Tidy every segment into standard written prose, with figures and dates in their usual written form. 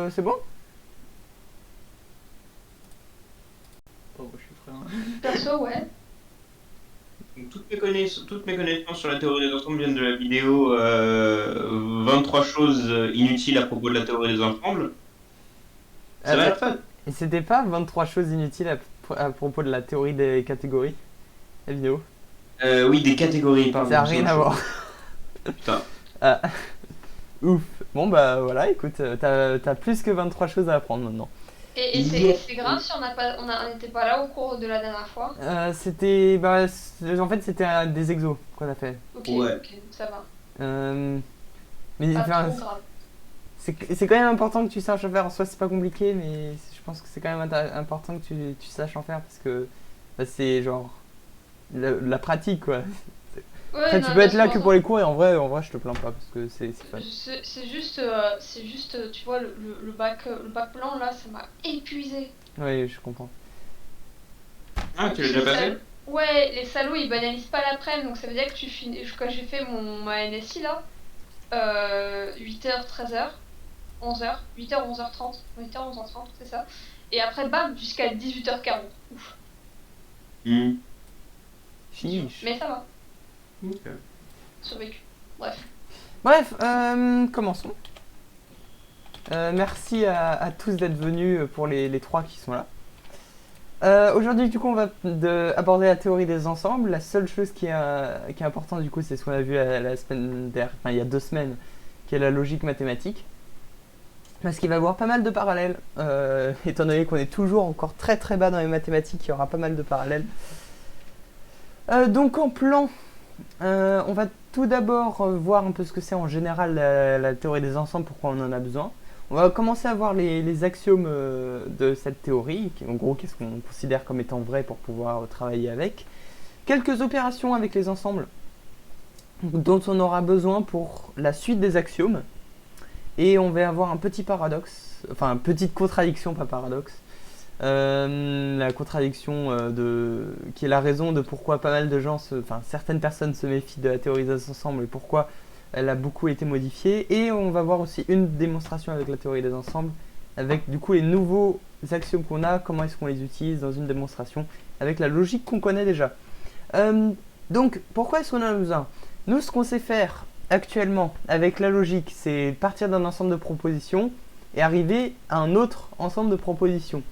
c'est bon? Oh, je suis frère. Perso, ouais. Donc, toutes mes connaissances sur la théorie des ensembles viennent de la vidéo 23 choses inutiles à propos de la théorie des ensembles. Ça va Attends, être fun. et c'était pas 23 choses inutiles à propos de la théorie des catégories, la vidéo? Oui, des catégories, pardon. Ça a c'est rien autre à chose. voir. Putain. Ah, ouf. Bon bah voilà, écoute, t'as plus que 23 choses à apprendre maintenant. Et c'est grave si on n'était pas là au cours de la dernière fois. C'était, en fait c'était des exos qu'on a fait. Ok, Ouais. ok, donc ça va. Mais Pas enfin, trop grave. c'est quand même important que tu saches en faire. En soi, c'est pas compliqué, mais je pense que c'est quand même important que tu saches en faire parce que bah, c'est genre la pratique quoi. Ouais, Après, non, tu peux bien être là sûr, que pour les cours et en vrai, je te plains pas parce que c'est fun. C'est juste, tu vois, le bac blanc là, ça m'a épuisé. Oui, je comprends. Ah, tu l'as déjà passé? Ouais, les salauds ils banalisent pas l'après-midi, donc ça veut dire que tu finis. Quand j'ai fait ma NSI là, 8h, 13h, 11h, 8h, 11h30, 8h, 11h30, c'est ça. Et après, bam, jusqu'à 18h40. Ouf. Chiche. Mais ça va, Ok. survécu. Bref. Bref, commençons. Merci à tous d'être venus pour les trois qui sont là. Aujourd'hui, du coup, on va aborder la théorie des ensembles. La seule chose qui est importante, du coup, c'est ce qu'on a vu la semaine dernière, enfin, il y a 2 semaines, qui est la logique mathématique. Parce qu'il va y avoir pas mal de parallèles, étant donné qu'on est toujours encore très très bas dans les mathématiques, il y aura pas mal de parallèles. Donc en plan, on va tout d'abord voir un peu ce que c'est en général la théorie des ensembles, pourquoi on en a besoin. On va commencer à voir les axiomes de cette théorie, en gros qu'est-ce qu'on considère comme étant vrai pour pouvoir travailler avec. Quelques opérations avec les ensembles dont on aura besoin pour la suite des axiomes. Et on va avoir un petit paradoxe, enfin une petite contradiction, pas paradoxe. La contradiction qui est la raison de pourquoi pas mal de gens, certaines personnes se méfient de la théorie des ensembles et pourquoi elle a beaucoup été modifiée. Et on va voir aussi une démonstration avec la théorie des ensembles, avec du coup les nouveaux axiomes qu'on a, comment est-ce qu'on les utilise dans une démonstration, avec la logique qu'on connaît déjà. Donc pourquoi est-ce qu'on en a besoin? Nous, ce qu'on sait faire actuellement avec la logique, c'est partir d'un ensemble de propositions et arriver à un autre ensemble de propositions.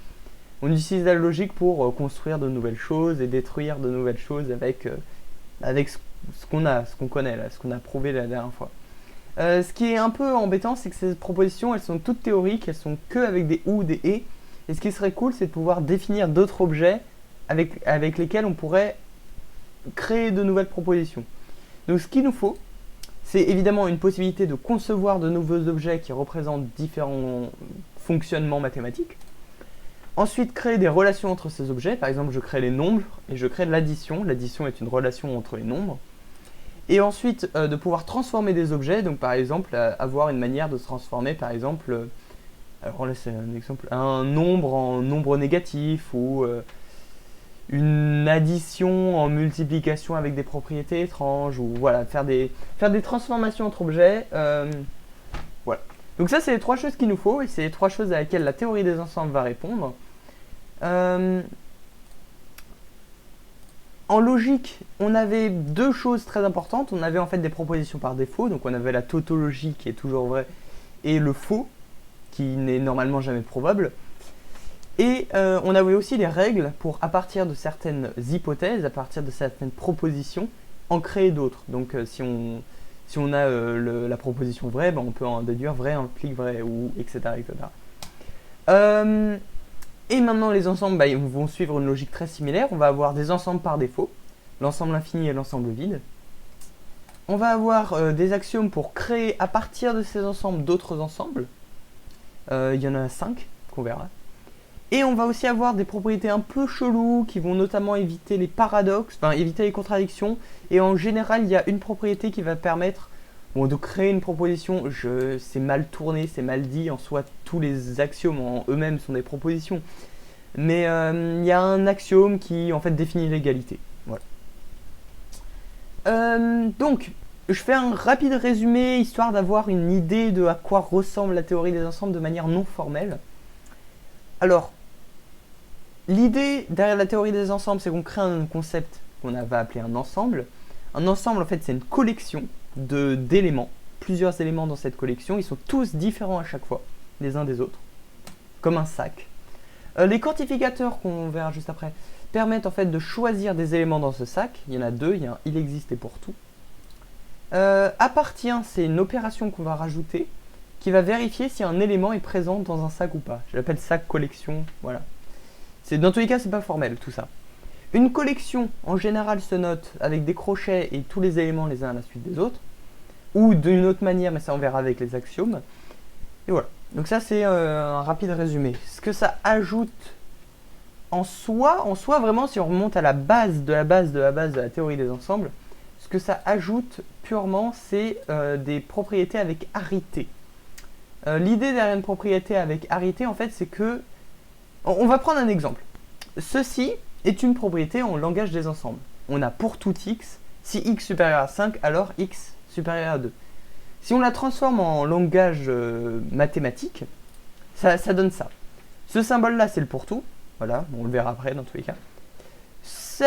On utilise la logique pour construire de nouvelles choses et détruire de nouvelles choses avec ce qu'on connaît là, ce qu'on a prouvé la dernière fois. Ce qui est un peu embêtant, c'est que ces propositions, elles sont toutes théoriques, elles sont que avec des ou, des et. Et ce qui serait cool, c'est de pouvoir définir d'autres objets avec lesquels on pourrait créer de nouvelles propositions. Donc ce qu'il nous faut, c'est évidemment une possibilité de concevoir de nouveaux objets qui représentent différents fonctionnements mathématiques. Ensuite, créer des relations entre ces objets. Par exemple, je crée les nombres et je crée l'addition. L'addition est une relation entre les nombres. Et ensuite, de pouvoir transformer des objets. Donc, par exemple, avoir une manière de se transformer, par exemple, alors là c'est un exemple, un nombre en nombre négatif ou une addition en multiplication avec des propriétés étranges, ou voilà, faire des transformations entre objets. Voilà. Donc ça, c'est les 3 choses qu'il nous faut, et c'est les 3 choses à laquelle la théorie des ensembles va répondre. En logique, on avait 2 choses très importantes. On avait en fait des propositions par défaut, donc on avait la tautologie qui est toujours vraie, et le faux, qui n'est normalement jamais probable. Et on avait aussi des règles pour, à partir de certaines hypothèses, à partir de certaines propositions, en créer d'autres. Donc si on a la proposition vraie, ben, on peut en déduire vrai implique vrai, ou etc. etc. Et maintenant les ensembles vont suivre une logique très similaire. On va avoir des ensembles par défaut, l'ensemble infini et l'ensemble vide. On va avoir des axiomes pour créer à partir de ces ensembles d'autres ensembles. Il y en a 5 qu'on verra. Et on va aussi avoir des propriétés un peu cheloues qui vont notamment éviter les paradoxes, enfin éviter les contradictions. Et en général, il y a une propriété qui va permettre de créer une proposition. C'est mal tourné, c'est mal dit. En soi, tous les axiomes en eux-mêmes sont des propositions. Mais il y a un axiome qui en fait définit l'égalité. Voilà. Donc, je fais un rapide résumé, histoire d'avoir une idée de à quoi ressemble la théorie des ensembles de manière non formelle. Alors, l'idée derrière la théorie des ensembles, c'est qu'on crée un concept qu'on va appeler un ensemble. Un ensemble, en fait, c'est une collection d'éléments, plusieurs éléments dans cette collection. Ils sont tous différents à chaque fois, les uns des autres, comme un sac. Les quantificateurs, qu'on verra juste après, permettent en fait de choisir des éléments dans ce sac. Il y en a deux, il y a un il existe et pour tout. Appartient, c'est une opération qu'on va rajouter qui va vérifier si un élément est présent dans un sac ou pas. Je l'appelle sac collection, voilà. Dans tous les cas, c'est pas formel tout ça. Une collection, en général, se note avec des crochets et tous les éléments les uns à la suite des autres. Ou d'une autre manière, mais ça on verra avec les axiomes. Et voilà. Donc ça c'est un rapide résumé. Ce que ça ajoute en soi, vraiment, si on remonte à la base de la théorie des ensembles, ce que ça ajoute purement, c'est des propriétés avec arité. L'idée derrière une propriété avec arité, en fait, c'est que... On va prendre un exemple. Ceci est une propriété en langage des ensembles. On a pour tout x, si x supérieur à 5, alors x supérieur à 2. Si on la transforme en langage mathématique, ça donne ça. Ce symbole-là, c'est le pour tout. Voilà, on le verra après dans tous les cas. Ceci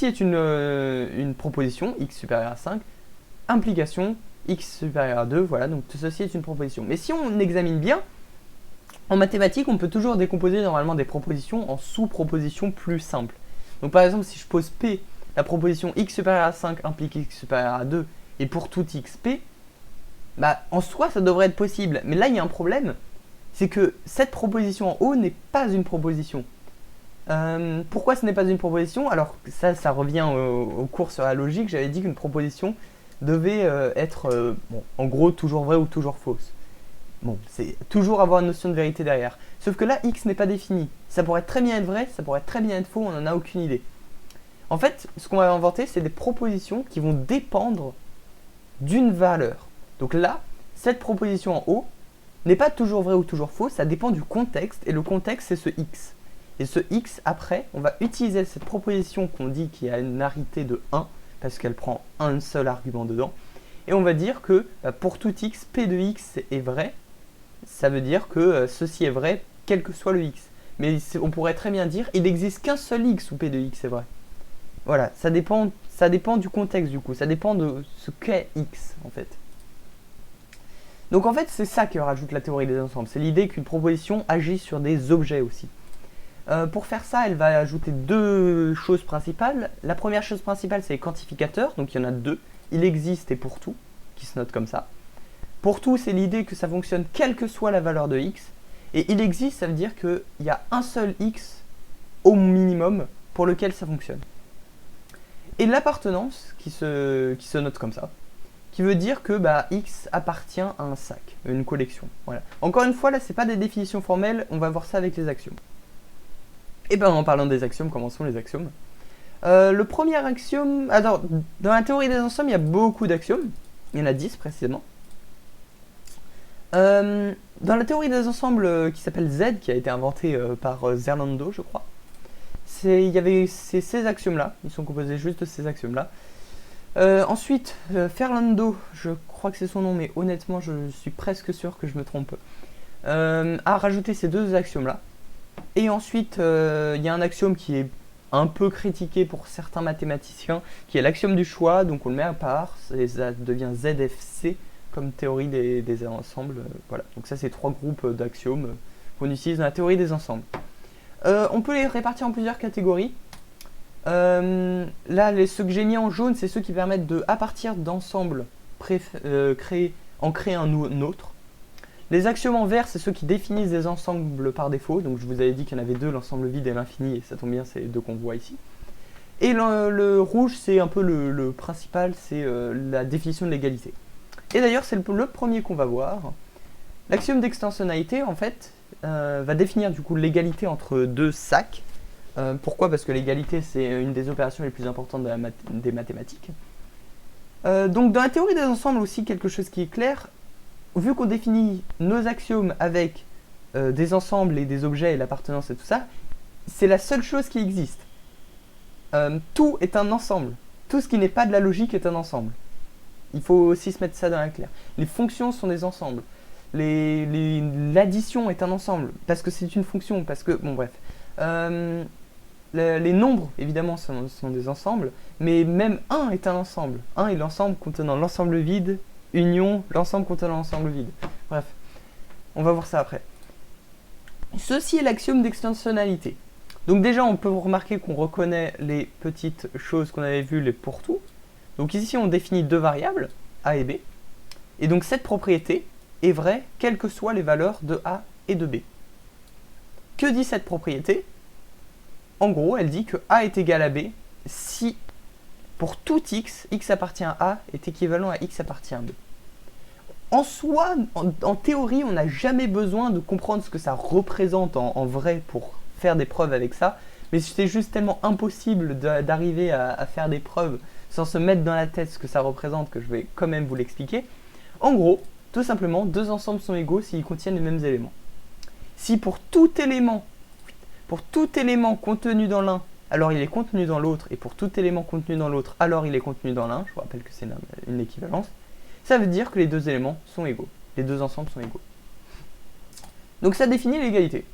est une proposition, x supérieur à 5. Implication, x supérieur à 2. Voilà, donc ceci est une proposition. Mais si on examine bien, en mathématiques, on peut toujours décomposer normalement des propositions en sous-propositions plus simples. Donc par exemple, si je pose P, la proposition x supérieur à 5 implique x supérieur à 2, et pour tout xp, bah en soi ça devrait être possible. Mais là il y a un problème, c'est que cette proposition en haut n'est pas une proposition. Pourquoi ce n'est pas une proposition? Alors ça revient au cours sur la logique. J'avais dit qu'une proposition devait être en gros toujours vraie ou toujours fausse. Bon, c'est toujours avoir une notion de vérité derrière. Sauf que là, x n'est pas défini. Ça pourrait très bien être vrai, ça pourrait très bien être faux, on n'en a aucune idée. En fait, ce qu'on va inventer, c'est des propositions qui vont dépendre d'une valeur. Donc là, cette proposition en haut n'est pas toujours vrai ou toujours faux, ça dépend du contexte, et le contexte, c'est ce x. Et ce x, après, on va utiliser cette proposition qu'on dit qui a une arité de 1, parce qu'elle prend un seul argument dedans, et on va dire que pour tout x, p de x est vrai. Ça veut dire que ceci est vrai, quel que soit le x. Mais on pourrait très bien dire, il n'existe qu'un seul x où p de x est vrai. Voilà, ça dépend du contexte du coup, ça dépend de ce qu'est x en fait. Donc en fait, c'est ça que rajoute la théorie des ensembles, c'est l'idée qu'une proposition agit sur des objets aussi. Pour faire ça, elle va ajouter deux choses principales. La première chose principale, c'est les quantificateurs, donc il y en a deux, il existe et pour tout, qui se notent comme ça. Pour tout, c'est l'idée que ça fonctionne quelle que soit la valeur de x. Et il existe, ça veut dire qu'il y a un seul x au minimum pour lequel ça fonctionne. Et l'appartenance, qui se note comme ça, qui veut dire que x appartient à un sac, une collection. Voilà. Encore une fois, là, c'est pas des définitions formelles, on va voir ça avec les axiomes. Et en parlant des axiomes, commençons les axiomes. Le premier axiome... Alors, dans la théorie des ensembles, il y a beaucoup d'axiomes. Il y en a 10 précisément. Dans la théorie des ensembles qui s'appelle Z, qui a été inventée par Zerlando, je crois, il y avait ces axiomes-là, ils sont composés juste de ces axiomes-là. Ensuite, Ferlando, je crois que c'est son nom, mais honnêtement, je suis presque sûr que je me trompe, a rajouté ces deux axiomes-là. Et ensuite, il y a un axiome qui est un peu critiqué pour certains mathématiciens, qui est l'axiome du choix, donc on le met à part, et ça devient ZFC, comme théorie des ensembles. Voilà. Donc ça, c'est trois groupes d'axiomes qu'on utilise dans la théorie des ensembles. On peut les répartir en plusieurs catégories. Là, ceux que j'ai mis en jaune, c'est ceux qui permettent de, à partir d'ensembles créer un autre. Les axiomes en vert, c'est ceux qui définissent des ensembles par défaut. Donc je vous avais dit qu'il y en avait deux, l'ensemble vide et l'infini, et ça tombe bien, c'est les deux qu'on voit ici. Et le rouge, c'est un peu le principal, c'est la définition de l'égalité. Et d'ailleurs, c'est le premier qu'on va voir. L'axiome d'extensionnalité, en fait, va définir du coup l'égalité entre deux sacs. Pourquoi? Parce que l'égalité, c'est une des opérations les plus importantes des mathématiques. Donc dans la théorie des ensembles aussi, quelque chose qui est clair, vu qu'on définit nos axiomes avec des ensembles et des objets et l'appartenance et tout ça, c'est la seule chose qui existe. Tout est un ensemble. tout ce qui n'est pas de la logique est un ensemble. Il faut aussi se mettre ça dans la claire. Les fonctions sont des ensembles. L'addition est un ensemble, parce que c'est une fonction, parce que... Bon, bref. Les nombres, évidemment, sont des ensembles, mais même 1 est un ensemble. 1 est l'ensemble contenant l'ensemble vide, union, l'ensemble contenant l'ensemble vide. Bref, on va voir ça après. Ceci est l'axiome d'extensionnalité. Donc déjà, on peut remarquer qu'on reconnaît les petites choses qu'on avait vues, les pour tout. Donc ici, on définit deux variables, a et b. Et donc cette propriété est vraie, quelles que soient les valeurs de a et de b. Que dit cette propriété? En gros, elle dit que a est égal à b si, pour tout x, x appartient à a est équivalent à x appartient à b. En soi, en théorie, on n'a jamais besoin de comprendre ce que ça représente en vrai pour faire des preuves avec ça, mais c'est juste tellement impossible d'arriver à faire des preuves sans se mettre dans la tête ce que ça représente que je vais quand même vous l'expliquer. En gros, tout simplement, deux ensembles sont égaux s'ils contiennent les mêmes éléments. Si pour tout élément contenu dans l'un, alors il est contenu dans l'autre, et pour tout élément contenu dans l'autre, alors il est contenu dans l'un, je vous rappelle que c'est une équivalence, ça veut dire que les deux éléments sont égaux, les deux ensembles sont égaux. Donc ça définit l'égalité.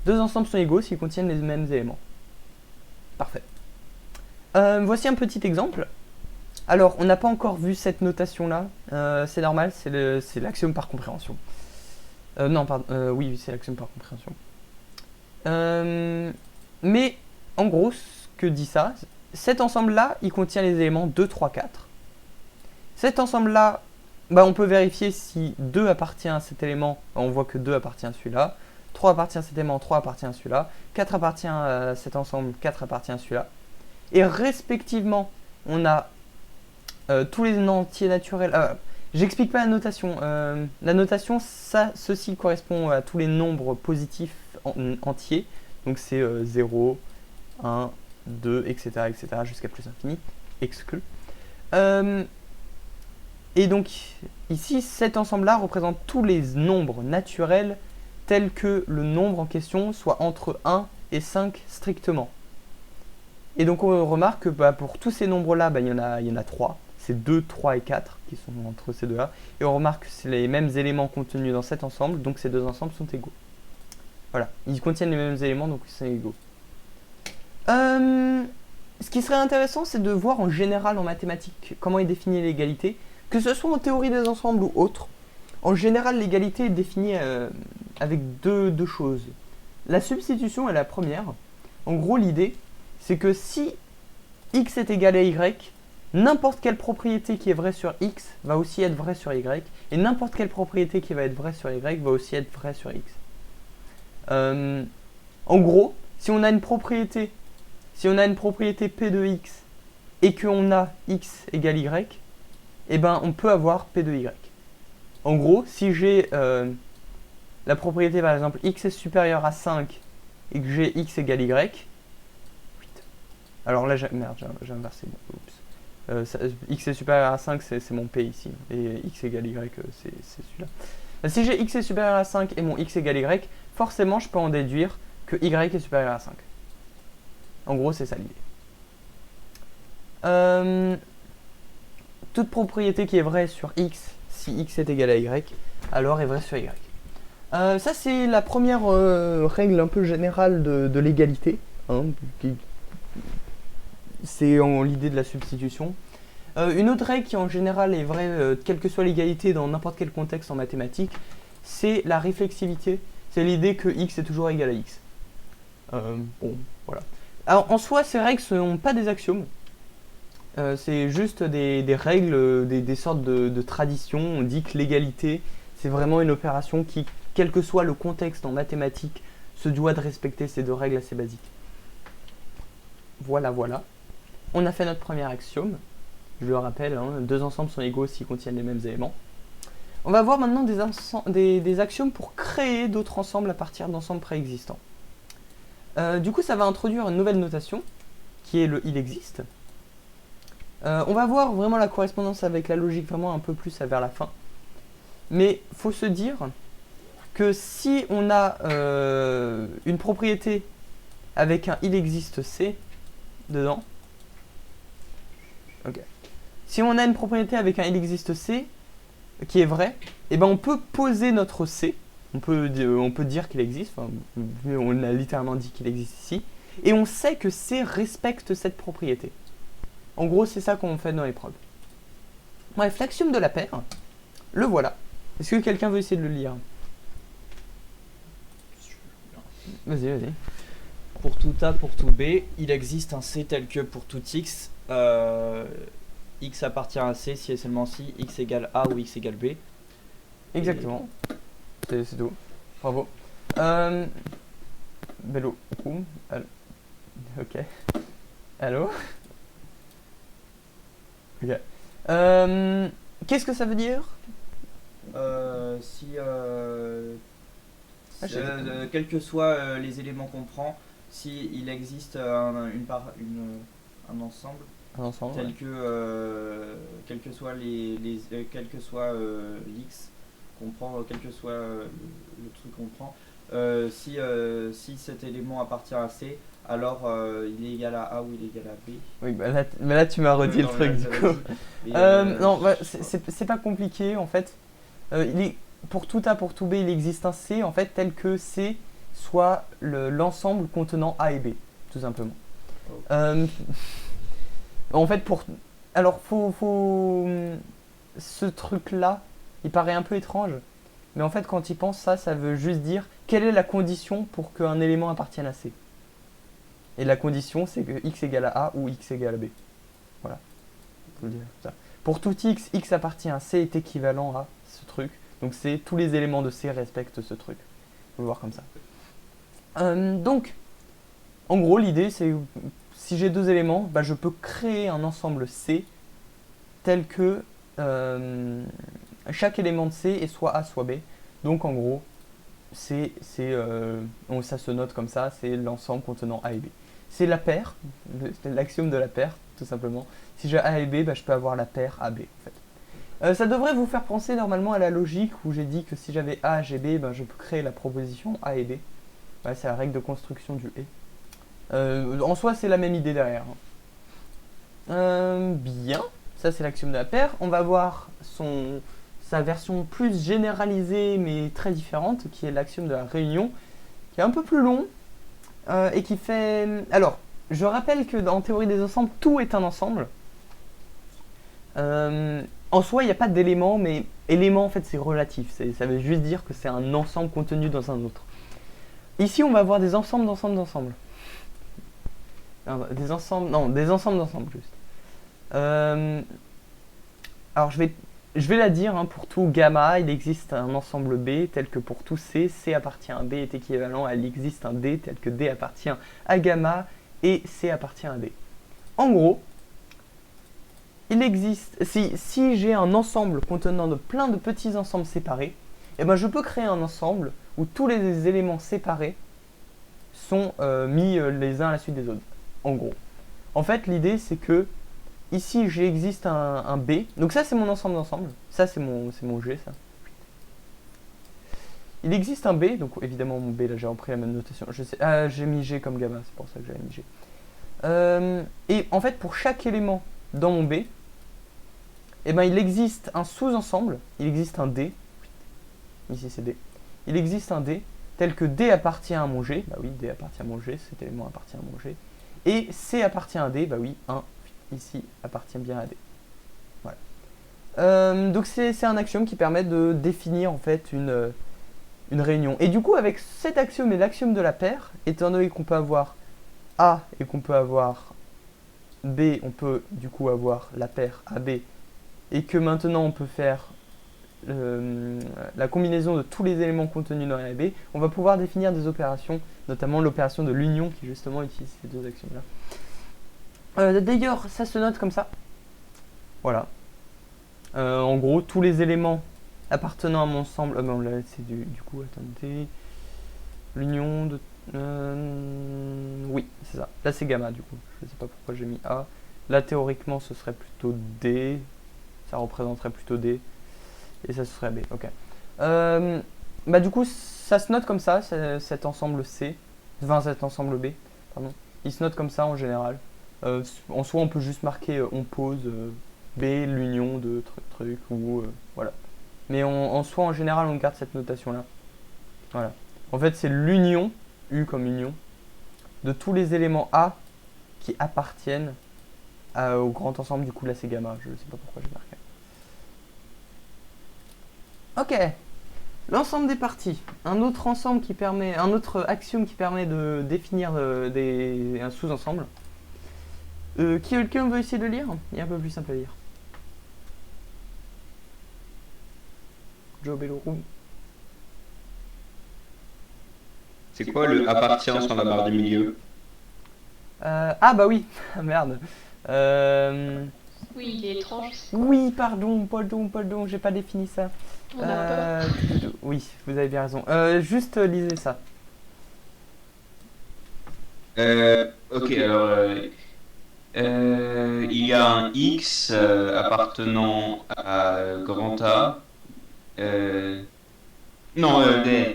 Deux ensembles sont égaux s'ils contiennent les mêmes éléments. Parfait. Voici un petit exemple. Alors, on n'a pas encore vu cette notation-là, c'est normal, c'est l'axiome par compréhension. Non, pardon, oui, c'est l'axiome par compréhension. Mais, en gros, ce que dit ça, cet ensemble-là, il contient les éléments 2, 3, 4. Cet ensemble-là, bah, on peut vérifier si 2 appartient à cet élément, on voit que 2 appartient à celui-là, 3 appartient à cet élément, 3 appartient à celui-là, 4 appartient à cet ensemble, 4 appartient à celui-là. Et respectivement, on a tous les entiers naturels. J'explique pas la notation. La notation, ceci correspond à tous les nombres positifs entiers. Donc c'est 0, 1, 2, etc. etc. jusqu'à plus infini, exclu. Et donc, ici, cet ensemble-là représente tous les nombres naturels tels que le nombre en question soit entre 1 et 5 strictement. Et donc, on remarque que pour tous ces nombres-là, il y en a 3. C'est 2, 3 et 4 qui sont entre ces deux-là. Et on remarque que c'est les mêmes éléments contenus dans cet ensemble, donc ces deux ensembles sont égaux. Voilà, ils contiennent les mêmes éléments, donc ils sont égaux. Ce qui serait intéressant, c'est de voir en général en mathématiques comment est définie l'égalité, que ce soit en théorie des ensembles ou autre. En général, l'égalité est définie avec deux choses. La substitution est la première. En gros, l'idée, c'est que si x est égal à y, n'importe quelle propriété qui est vraie sur x va aussi être vraie sur y, et n'importe quelle propriété qui va être vraie sur y va aussi être vraie sur x. En gros, si on a une propriété P de x et qu'on a x égale y, eh ben on peut avoir P de y. En gros, si j'ai la propriété par exemple x est supérieur à 5 et que j'ai x égale y, 8. Alors là, j'ai inversé. Oups. X est supérieur à 5, c'est mon P ici. Et x égale y, c'est celui-là. Si j'ai x est supérieur à 5 et mon x égale y, forcément, je peux en déduire que y est supérieur à 5. En gros, c'est ça l'idée. Toute propriété qui est vraie sur x, si x est égal à y, alors est vraie sur y. Ça, c'est la première règle un peu générale de l'égalité. Hein, c'est l'idée de la substitution. Une autre règle qui en général est vraie, quelle que soit l'égalité dans n'importe quel contexte en mathématiques, c'est la réflexivité. C'est l'idée que x est toujours égal à x. Bon, voilà. Alors en soi, ces règles ne sont pas des axiomes. C'est juste des règles, des sortes de traditions. On dit que l'égalité, c'est vraiment une opération qui, quel que soit le contexte en mathématiques, se doit de respecter ces deux règles assez basiques. Voilà, voilà. On a fait notre premier axiome. Je le rappelle, hein, deux ensembles sont égaux s'ils contiennent les mêmes éléments. On va voir maintenant des axiomes pour créer d'autres ensembles à partir d'ensembles préexistants. Du coup, ça va introduire une nouvelle notation, qui est le il existe. On va voir vraiment la correspondance avec la logique vraiment un peu plus vers la fin. Mais il faut se dire que si on a une propriété avec un il existe C dedans, Si on a une propriété avec un il existe C qui est vrai, et ben on peut poser notre C, on peut dire qu'il existe, enfin, on a littéralement dit qu'il existe ici, et on sait que C respecte cette propriété. En gros, c'est ça qu'on fait dans les preuves. Bref, l'axiome de la paire, le voilà. Est-ce que quelqu'un veut essayer de le lire? Vas-y, vas-y. Pour tout A, pour tout B, il existe un C tel que pour tout X, X appartient à C si et seulement si X égale A ou X égale B. Exactement. C'est tout. Bravo. Bello. Ok. Allô. Ok. Qu'est-ce que ça veut dire? Quels que soient les éléments qu'on prend, si il existe un ensemble, tel ouais. que quel que soit quel que soit l'X qu'on prend, quel que soit le truc qu'on prend, si cet élément appartient à C, alors il est égal à A ou il est égal à B. Oui, bah là tu m'as redit le truc du coup. Non, bah, c'est pas compliqué en fait. Pour tout A, pour tout B, il existe un C en fait tel que C soit l'ensemble contenant A et B, tout simplement. En fait, alors ce truc-là, il paraît un peu étrange, mais en fait, quand il pense ça veut juste dire quelle est la condition pour qu'un élément appartienne à C. Et la condition, c'est que X égale à A ou X égale à B. Voilà. Pour tout X, X appartient à C est équivalent à ce truc. Donc tous les éléments de C respectent ce truc. On peut voir comme ça. Donc, en gros, l'idée, c'est si j'ai deux éléments, bah, je peux créer un ensemble C tel que chaque élément de C est soit A, soit B. Donc, en gros, ça se note comme ça, c'est l'ensemble contenant A et B. C'est la paire, l'axiome de la paire, tout simplement. Si j'ai A et B, bah, je peux avoir la paire AB, en fait. Ça devrait vous faire penser normalement à la logique où j'ai dit que si j'avais A, j'ai B, ben je peux créer la proposition A et B. Ouais, c'est la règle de construction du et. En soi, c'est la même idée derrière. Bien, ça c'est l'axiome de la paire. On va voir sa version plus généralisée mais très différente, qui est l'axiome de la réunion, qui est un peu plus long et qui fait... Alors, je rappelle que en théorie des ensembles, tout est un ensemble. En soi, il n'y a pas d'élément, mais élément en fait c'est relatif. Ça veut juste dire que c'est un ensemble contenu dans un autre. Ici, on va avoir des ensembles d'ensembles d'ensembles. Des ensembles d'ensembles juste. Alors je vais la dire, hein, pour tout gamma, il existe un ensemble B tel que pour tout C, C appartient à B est équivalent à il existe un D tel que D appartient à gamma et C appartient à D. En gros, il existe, si j'ai un ensemble contenant plein de petits ensembles séparés, eh ben je peux créer un ensemble où tous les éléments séparés sont mis les uns à la suite des autres. En gros. En fait, l'idée c'est que ici j'existe un B. Donc ça c'est mon ensemble d'ensemble. Ça c'est mon G ça. Il existe un B, donc évidemment mon B là j'ai repris la même notation. J'ai mis G comme gamma, c'est pour ça que j'avais mis G. Et en fait pour chaque élément dans mon B, eh ben, il existe un sous-ensemble, il existe un D, ici c'est D, il existe un D tel que D appartient à mon G, bah oui, D appartient à mon G, cet élément appartient à mon G, et C appartient à D, bah oui, 1, ici, appartient bien à D. Voilà. Donc c'est un axiome qui permet de définir en fait une réunion. Et du coup, avec cet axiome et l'axiome de la paire, étant donné qu'on peut avoir A et qu'on peut avoir B, on peut du coup avoir la paire AB, et que maintenant on peut faire la combinaison de tous les éléments contenus dans AB, on va pouvoir définir des opérations, notamment l'opération de l'union qui justement utilise ces deux axiomes-là. D'ailleurs, ça se note comme ça. Voilà. En gros, tous les éléments appartenant à mon ensemble... bon, là, c'est du coup, attendez... L'union de... oui, c'est ça. Là, c'est gamma, du coup. Je sais pas pourquoi j'ai mis A. Là, théoriquement, ce serait plutôt D. Ça représenterait plutôt D. Et ça, ce serait B. Ok. Bah, du coup, ça se note comme ça, cet ensemble C. Enfin, cet ensemble B, pardon. Il se note comme ça en général. En soi, on peut juste marquer on pose B, l'union de truc, ou voilà. Mais en soi, en général, on garde cette notation-là. Voilà. En fait, c'est l'union, U comme union, de tous les éléments A qui appartiennent au grand ensemble. Du coup, là, c'est gamma. Je ne sais pas pourquoi j'ai marqué. Ok. L'ensemble des parties. Un autre axiome qui permet de définir un sous-ensemble. Quelqu'un veut essayer de lire? Il est un peu plus simple à lire. Joe Bellorum. C'est quoi le appartient sur la barre du milieu? Ah bah oui, merde. Oui, il est étrange. Oui, pardon, j'ai pas défini ça. On a peur. Oui, vous avez bien raison. Juste lisez ça. Ok, alors il y a un X appartenant à grand A.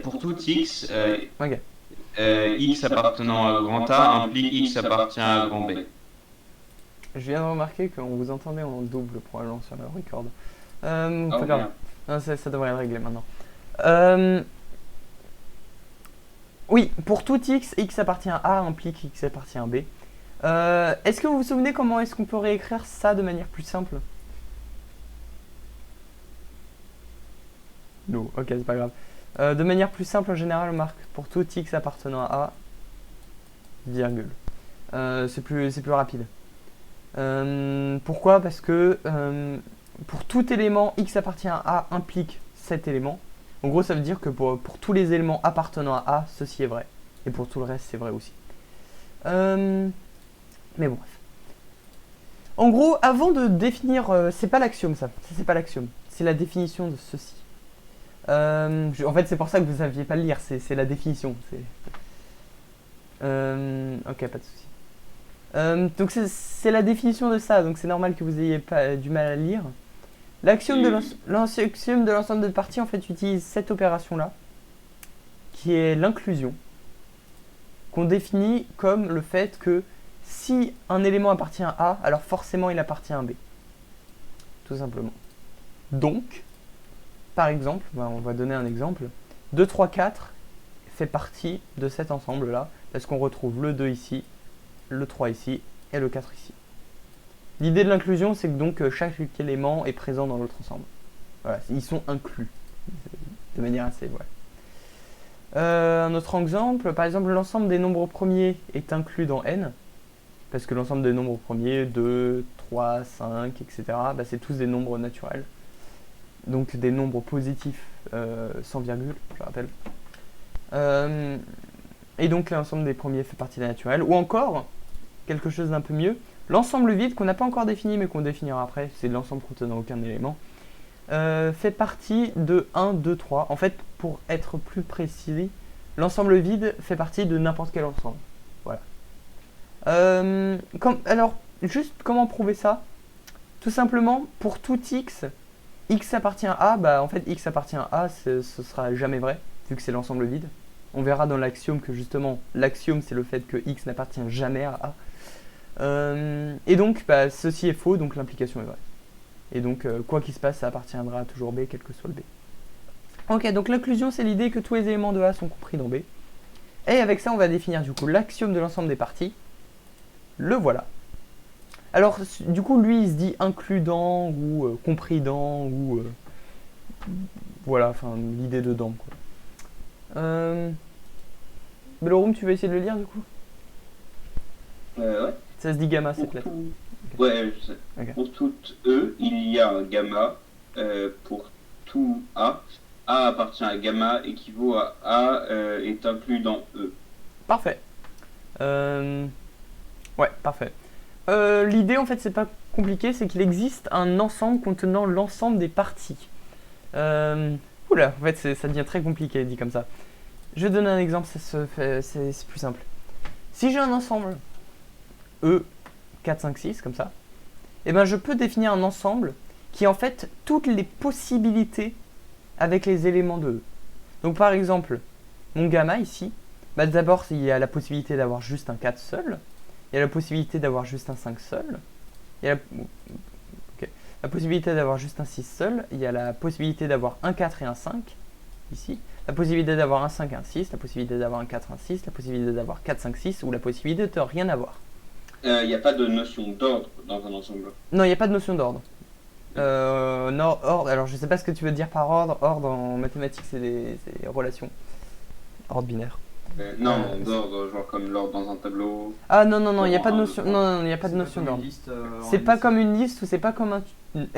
Pour tout X, Ok. X appartenant à grand A implique X appartient à grand B. Je viens de remarquer qu'on vous entendait en double probablement sur le record. Oh, pas grave. bien. Non, ça devrait être réglé maintenant. Oui, pour tout X, X appartient à A implique X appartient à B. Est-ce que vous vous souvenez comment est-ce qu'on peut réécrire ça de manière plus simple? Non, ok, c'est pas grave. De manière plus simple, en général, on marque pour tout X appartenant à A, virgule. C'est plus rapide. Pourquoi? Parce que pour tout élément X appartient à A implique cet élément. En gros, ça veut dire que pour tous les éléments appartenant à A, ceci est vrai. Et pour tout le reste, c'est vrai aussi. Mais bon, bref. En gros, avant de définir... c'est pas l'axiome, ça. Ça, c'est pas l'axiome. C'est la définition de ceci. En fait, c'est pour ça que vous ne saviez pas le lire. C'est la définition. Ok, pas de souci. Donc, c'est la définition de ça. Donc, c'est normal que vous ayez pas du mal à le lire. L'axiome de l'ensemble de parties, en fait, utilise cette opération-là, qui est l'inclusion, qu'on définit comme le fait que si un élément appartient à A, alors forcément il appartient à B. Tout simplement. Donc, par exemple, on va donner un exemple. 2, 3, 4 fait partie de cet ensemble-là, parce qu'on retrouve le 2 ici, le 3 ici, et le 4 ici. L'idée de l'inclusion, c'est que donc chaque élément est présent dans l'autre ensemble. Voilà, ils sont inclus, de manière assez... Ouais. Un autre exemple, par exemple, l'ensemble des nombres premiers est inclus dans n, parce que l'ensemble des nombres premiers, 2, 3, 5, etc., bah, c'est tous des nombres naturels. Donc des nombres positifs sans virgule, je rappelle. Et donc l'ensemble des premiers fait partie des naturels. Ou encore, quelque chose d'un peu mieux, l'ensemble vide qu'on n'a pas encore défini mais qu'on définira après, c'est l'ensemble contenant aucun élément, fait partie de 1, 2, 3. En fait, pour être plus précis, l'ensemble vide fait partie de n'importe quel ensemble. Voilà. Alors, juste comment prouver ça? Tout simplement, pour tout x, x appartient à A, bah en fait x appartient à A, ce sera jamais vrai, vu que c'est l'ensemble vide. On verra dans l'axiome que justement, l'axiome c'est le fait que x n'appartient jamais à A. Et donc, bah, ceci est faux, donc l'implication est vraie. Et donc, quoi qu'il se passe, ça appartiendra à toujours B, quel que soit le B. Ok, donc l'inclusion, c'est l'idée que tous les éléments de A sont compris dans B. Et avec ça, on va définir du coup l'axiome de l'ensemble des parties. Le voilà. Alors, du coup, lui, il se dit inclus dans, ou compris dans, ou... voilà, enfin, l'idée dedans, quoi. Bellorum, tu veux essayer de le lire, du coup? Ouais. Ça se dit gamma, cette Pour lettre. tout... Ouais, je sais. Ok. Pour tout E, il y a un gamma. Pour tout A, A appartient à gamma, équivaut à A est inclus dans E. Parfait. Ouais, parfait. L'idée, en fait, c'est pas compliqué, c'est qu'il existe un ensemble contenant l'ensemble des parties. Oula, en fait, ça devient très compliqué dit comme ça. Je vais donner un exemple, c'est plus simple. Si j'ai un ensemble E, 4, 5, 6, comme ça, et ben je peux définir un ensemble qui est en fait toutes les possibilités avec les éléments de E. Donc par exemple, mon gamma ici, bah d'abord il y a la possibilité d'avoir juste un 4 seul, il y a la possibilité d'avoir juste un 5 seul, il y a la possibilité d'avoir juste un 6 seul, il y a la possibilité d'avoir un 4 et un 5, ici, la possibilité d'avoir un 5 et un 6, la possibilité d'avoir un 4 et un 6, la possibilité d'avoir 4, 5, 6, ou la possibilité de rien avoir. Il n'y a pas de notion d'ordre dans un ensemble. Non, il n'y a pas de notion d'ordre. Non, ordre, alors je sais pas ce que tu veux dire par ordre. Ordre en mathématiques, c'est des relations. Ordre binaire. Non, d'ordre, genre comme l'ordre dans un tableau. Ah non, non, non, il n'y a pas de Un, notion, deux, non, non, il n'y a pas de C'est notion comme une d'ordre. liste, C'est en pas liste. comme une liste ou c'est pas comme un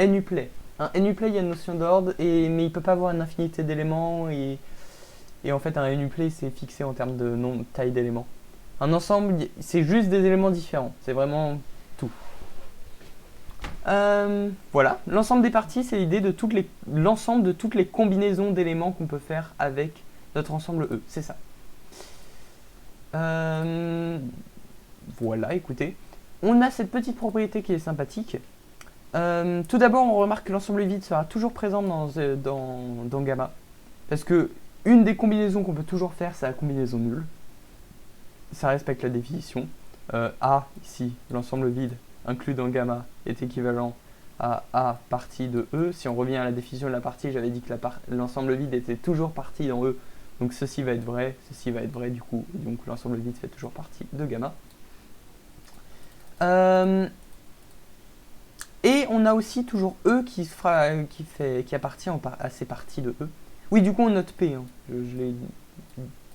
NUplay. Un NUplay, il y a une notion d'ordre, mais il peut pas avoir une infinité d'éléments, et en fait, un NUplay, c'est fixé en termes de taille d'éléments. Un ensemble, c'est juste des éléments différents. C'est vraiment tout. Voilà, l'ensemble des parties, c'est l'idée de l'ensemble de toutes les combinaisons d'éléments qu'on peut faire avec notre ensemble E. C'est ça. Voilà, écoutez. On a cette petite propriété qui est sympathique. Tout d'abord, on remarque que l'ensemble vide sera toujours présent dans gamma. Parce que une des combinaisons qu'on peut toujours faire, c'est la combinaison nulle. Ça respecte la définition. A, ici, l'ensemble vide inclus dans gamma est équivalent à A partie de E. Si on revient à la définition de la partie, j'avais dit que l'ensemble vide était toujours partie dans E. Donc ceci va être vrai du coup. Donc l'ensemble vide fait toujours partie de gamma. Et on a aussi toujours E qui appartient à ces parties de E. Oui, du coup on note P. Hein.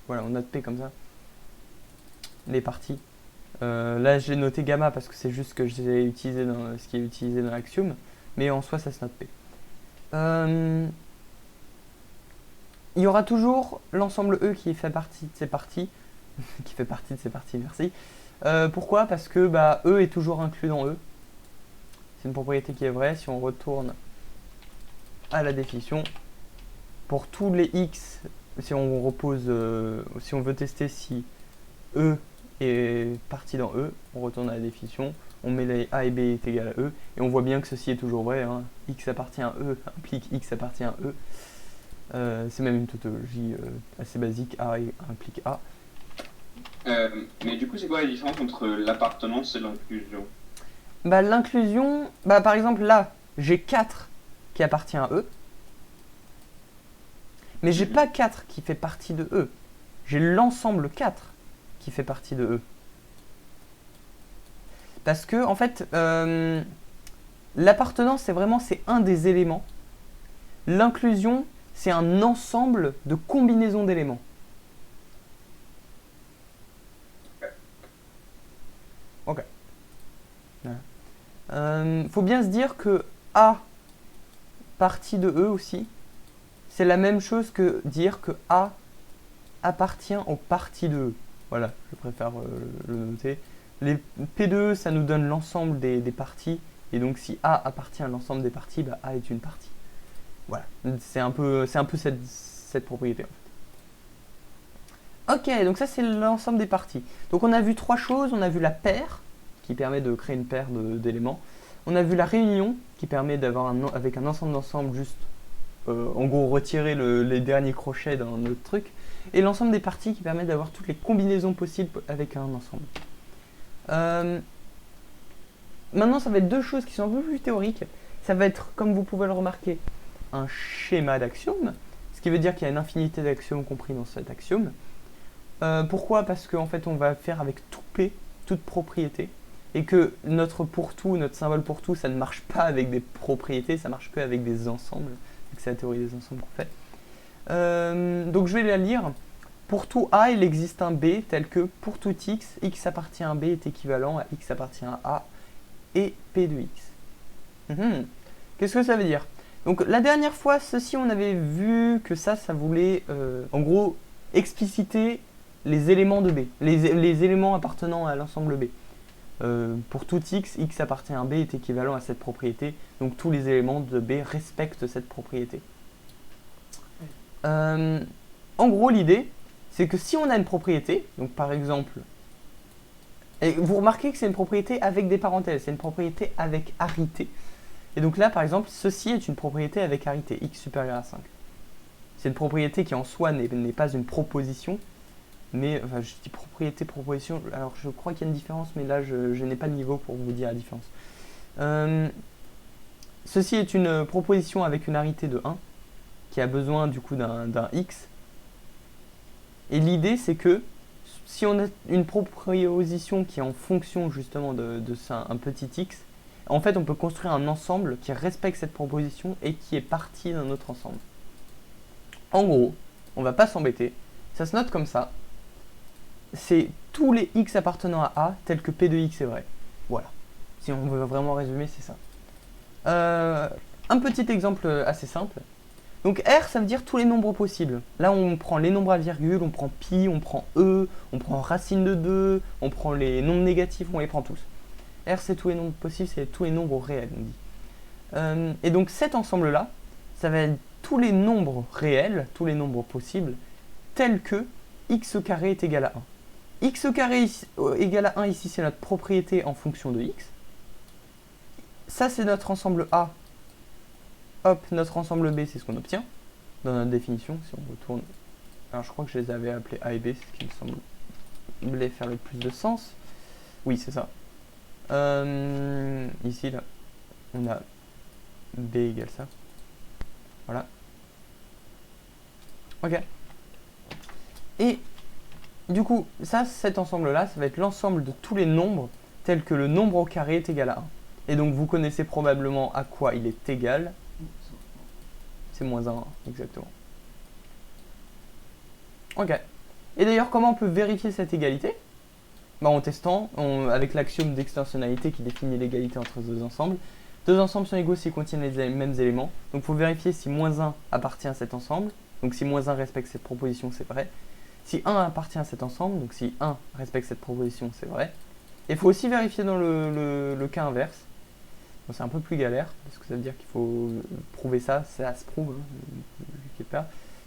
Voilà, on note P comme ça. Les parties. Là j'ai noté gamma parce que c'est juste ce que j'ai utilisé dans ce qui est utilisé dans l'axiome. Mais en soi ça se note P. Il y aura toujours l'ensemble E qui fait partie de ces parties. Qui fait partie de ces parties, merci. Pourquoi? Parce que E est toujours inclus dans E. C'est une propriété qui est vraie. Si on retourne à la définition, pour tous les x, si on veut tester si E est partie dans E, on retourne à la définition, on met les A et B est égal à E, et on voit bien que ceci est toujours vrai. Hein. X appartient à E implique X appartient à E. C'est même une tautologie assez basique, A implique A. Mais du coup, c'est quoi la différence entre l'appartenance et l'inclusion? L'inclusion, par exemple là, j'ai 4 qui appartient à E, mais j'ai pas 4 qui fait partie de E. J'ai l'ensemble 4 qui fait partie de E. Parce que, en fait, l'appartenance, c'est un des éléments. L'inclusion, c'est un ensemble de combinaisons d'éléments. Ok. Voilà. Faut bien se dire que A partie de E aussi, c'est la même chose que dire que A appartient aux parties de E. Voilà, je préfère le noter. Les P de E, ça nous donne l'ensemble des parties. Et donc si A appartient à l'ensemble des parties, A est une partie. Voilà, c'est un peu cette propriété en fait. Ok, donc ça c'est l'ensemble des parties. Donc on a vu 3 choses. On a vu la paire, qui permet de créer une paire d'éléments. On a vu la réunion, qui permet d'avoir avec un ensemble d'ensembles juste, en gros, retirer les derniers crochets dans notre truc. Et l'ensemble des parties qui permet d'avoir toutes les combinaisons possibles avec un ensemble. Maintenant, ça va être deux choses qui sont un peu plus théoriques. Ça va être, comme vous pouvez le remarquer, un schéma d'axiomes, ce qui veut dire qu'il y a une infinité d'axiomes compris dans cet axiome. Pourquoi? Parce qu'en fait, on va faire avec tout P, toute propriété, et que notre symbole pour tout, ça ne marche pas avec des propriétés, ça marche qu'avec des ensembles. C'est la théorie des ensembles qu'on fait. Donc je vais la lire. Pour tout A, il existe un B tel que pour tout X, X appartient à B est équivalent à X appartient à A et P de X. Qu'est-ce que ça veut dire? Donc la dernière fois, on avait vu que ça voulait en gros expliciter les éléments de B, les éléments appartenant à l'ensemble B. Pour tout X, X appartient à B est équivalent à cette propriété, donc tous les éléments de B respectent cette propriété. En gros, l'idée, c'est que si on a une propriété, donc par exemple, et vous remarquez que c'est une propriété avec des parenthèses, c'est une propriété avec arité. Et donc là, par exemple, ceci est une propriété avec arité, x supérieur à 5. C'est une propriété qui en soi n'est pas une proposition, mais enfin je dis propriété, proposition, alors je crois qu'il y a une différence, mais là je n'ai pas le niveau pour vous dire la différence. Ceci est une proposition avec une arité de 1 qui a besoin du coup d'un x. Et l'idée c'est que si on a une proposition qui est en fonction justement de ça, un petit x, en fait on peut construire un ensemble qui respecte cette proposition et qui est partie d'un autre ensemble. En gros, on va pas s'embêter, ça se note comme ça. C'est tous les x appartenant à A tels que P de x est vrai. Voilà. Si on veut vraiment résumer, c'est ça. Un petit exemple assez simple. Donc R, ça veut dire tous les nombres possibles. Là, on prend les nombres à virgule, on prend pi, on prend e, on prend racine de 2, on prend les nombres négatifs, on les prend tous. R, c'est tous les nombres possibles, c'est tous les nombres réels, on dit. Et donc cet ensemble-là, ça va être tous les nombres réels, tous les nombres possibles, tels que x carré est égal à 1. X carré égale à 1 ici, c'est notre propriété en fonction de x. Ça, c'est notre ensemble A. Hop, notre ensemble B, c'est ce qu'on obtient dans notre définition. Si on retourne... Alors, je crois que je les avais appelés A et B, c'est ce qui me semblait faire le plus de sens. Oui, c'est ça. Ici, là, on a B égale ça. Voilà. Ok. Et... du coup, ça, cet ensemble-là, ça va être l'ensemble de tous les nombres tels que le nombre au carré est égal à 1. Et donc, vous connaissez probablement à quoi il est égal. C'est moins 1, exactement. Ok. Et d'ailleurs, comment on peut vérifier cette égalité? En testant, avec l'axiome d'extensionnalité qui définit l'égalité entre deux ensembles. Deux ensembles sont égaux s'ils contiennent les mêmes éléments. Donc, il faut vérifier si moins 1 appartient à cet ensemble. Donc, si moins 1 respecte cette proposition, c'est vrai. Si 1 appartient à cet ensemble, donc si 1 respecte cette proposition, c'est vrai. Et il faut aussi vérifier dans le cas inverse. Bon, c'est un peu plus galère, parce que ça veut dire qu'il faut prouver ça. Ça se prouve, hein,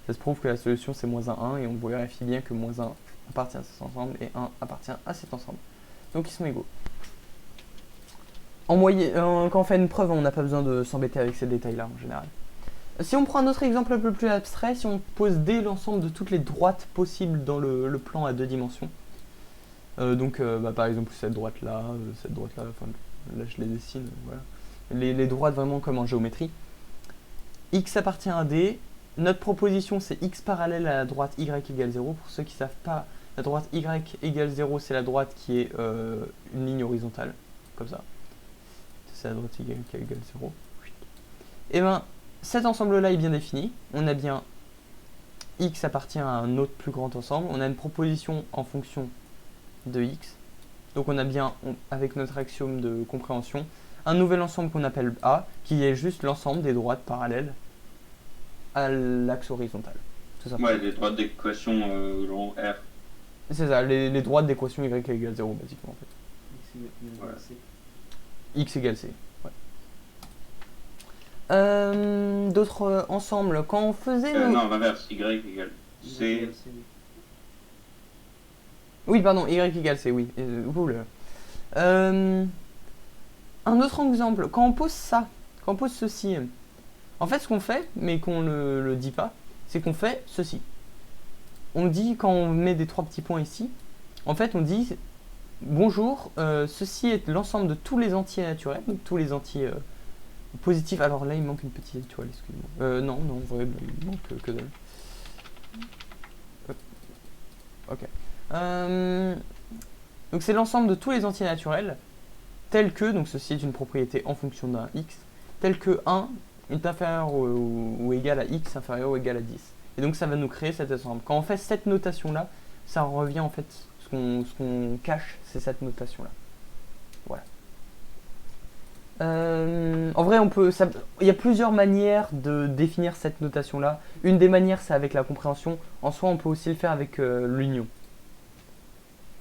ça se prouve que la solution c'est moins 1, et on vérifie bien que moins 1 appartient à cet ensemble, et 1 appartient à cet ensemble. Donc ils sont égaux. Quand on fait une preuve, on n'a pas besoin de s'embêter avec ces détails-là, en général. Si on prend un autre exemple un peu plus abstrait, si on pose D l'ensemble de toutes les droites possibles dans le plan à 2 dimensions. Par exemple cette droite-là, enfin là je les dessine, voilà. Les droites vraiment comme en géométrie. X appartient à D, notre proposition c'est X parallèle à la droite Y égale 0. Pour ceux qui ne savent pas, la droite Y égale 0, c'est la droite qui est une ligne horizontale, comme ça. C'est la droite Y égale 0. Et ben, cet ensemble-là est bien défini. On a bien x appartient à un autre plus grand ensemble. On a une proposition en fonction de x. Donc on a bien, avec notre axiome de compréhension, un nouvel ensemble qu'on appelle A, qui est juste l'ensemble des droites parallèles à l'axe horizontal. Ouais, les droites d'équation long R. C'est ça, les droites d'équation y égale 0, basiquement, en fait. Voilà. X égale C. D'autres ensembles, quand on faisait... Non, l'inverse, Y égale C. Oui, pardon, Y égale C, oui. Un autre exemple, quand on pose ça, quand on pose ceci, en fait ce qu'on fait, mais qu'on ne le dit pas, c'est qu'on fait ceci. On dit, quand on met des 3 petits points ici, en fait on dit, bonjour, ceci est l'ensemble de tous les entiers naturels, donc tous les entiers positifs. Alors là il manque une petite étoile, excusez-moi. Non, en vrai, il manque que dalle. Ok. Donc c'est l'ensemble de tous les entiers naturels, tels que, donc ceci est une propriété en fonction d'un x, tel que 1 est inférieur ou égal à x, inférieur ou égal à 10. Et donc ça va nous créer cet ensemble. Quand on fait cette notation-là, ça revient en fait, ce qu'on cache, c'est cette notation-là. Voilà. En vrai, il y a plusieurs manières de définir cette notation-là. Une des manières, c'est avec la compréhension. En soi, on peut aussi le faire avec l'union.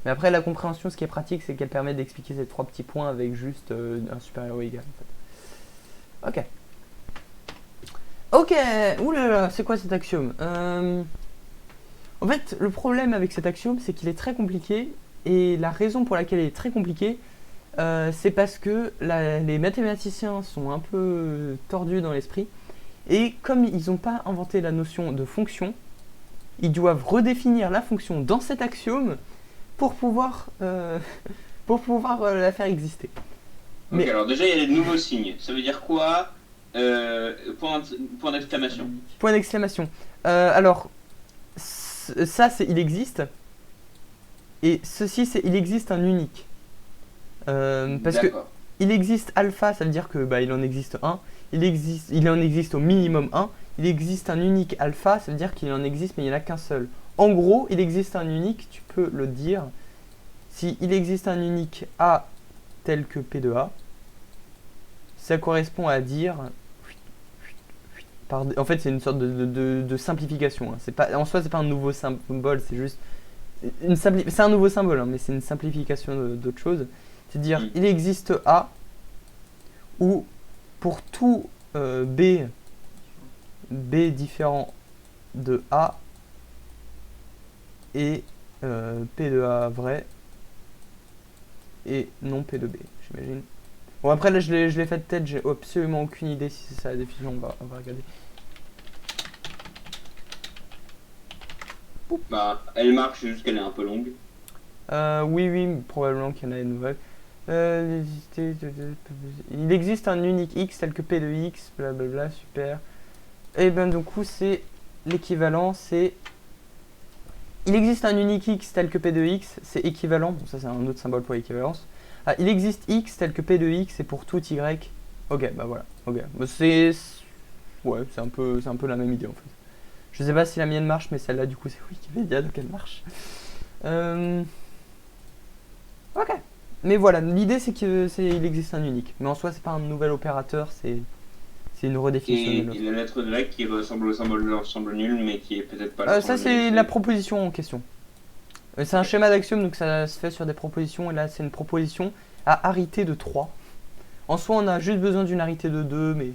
Mais après, la compréhension, ce qui est pratique, c'est qu'elle permet d'expliquer ces 3 petits points avec juste un supérieur ou égal. En fait. Ok, oulala, c'est quoi cet axiome? En fait, le problème avec cet axiome, c'est qu'il est très compliqué. Et la raison pour laquelle il est très compliqué, c'est parce que les mathématiciens sont un peu tordus dans l'esprit. Et comme ils n'ont pas inventé la notion de fonction, ils doivent redéfinir la fonction dans cet axiome pour pouvoir, la faire exister. Ok, Mais- alors déjà, il y a des nouveaux signes. Ça veut dire quoi point d'exclamation. Point d'exclamation. Alors, ça c'est il existe. Et ceci c'est il existe un unique. Parce que D'accord. il existe alpha, ça veut dire que il en existe un. Il en existe au minimum un. Il existe un unique alpha, ça veut dire qu'il en existe mais il n'y en a qu'un seul. En gros, il existe un unique, tu peux le dire. Si il existe un unique A tel que P de A, ça correspond à dire... En fait, c'est une sorte de simplification. Hein. En soi, c'est pas un nouveau symbole, c'est juste... C'est un nouveau symbole, hein, mais c'est une simplification d'autre chose. C'est-à-dire, il existe A où pour tout B différent de A et P de A vrai et non P de B, j'imagine. Bon, après là je l'ai fait de tête, j'ai absolument aucune idée si c'est ça la définition, on va regarder. Bah, elle marche, c'est juste qu'elle est un peu longue. Oui, probablement qu'il y en a une nouvelle. Il existe un unique x tel que P de x, blablabla, super. Et ben du coup c'est l'équivalent, c'est... Il existe un unique x tel que P de x, c'est équivalent, bon ça c'est un autre symbole pour l'équivalence. Ah, il existe x tel que P de x et pour tout y. Ok, bah voilà, ok. Bah, ouais, c'est un peu la même idée en fait. Je sais pas si la mienne marche, mais celle-là du coup c'est Wikipédia, donc elle marche. Ok. Mais voilà, l'idée c'est qu'il existe un unique. Mais en soi c'est pas un nouvel opérateur, c'est une redéfinition de Et l'autre. la lettre grecque qui ressemble au symbole de l'ensemble nul, mais qui est peut-être pas l'ensemble Ça nul. c'est la proposition en question. C'est un schéma d'axiome, donc ça se fait sur des propositions, et là c'est une proposition à arité de 3. En soi on a juste besoin d'une arité de 2, mais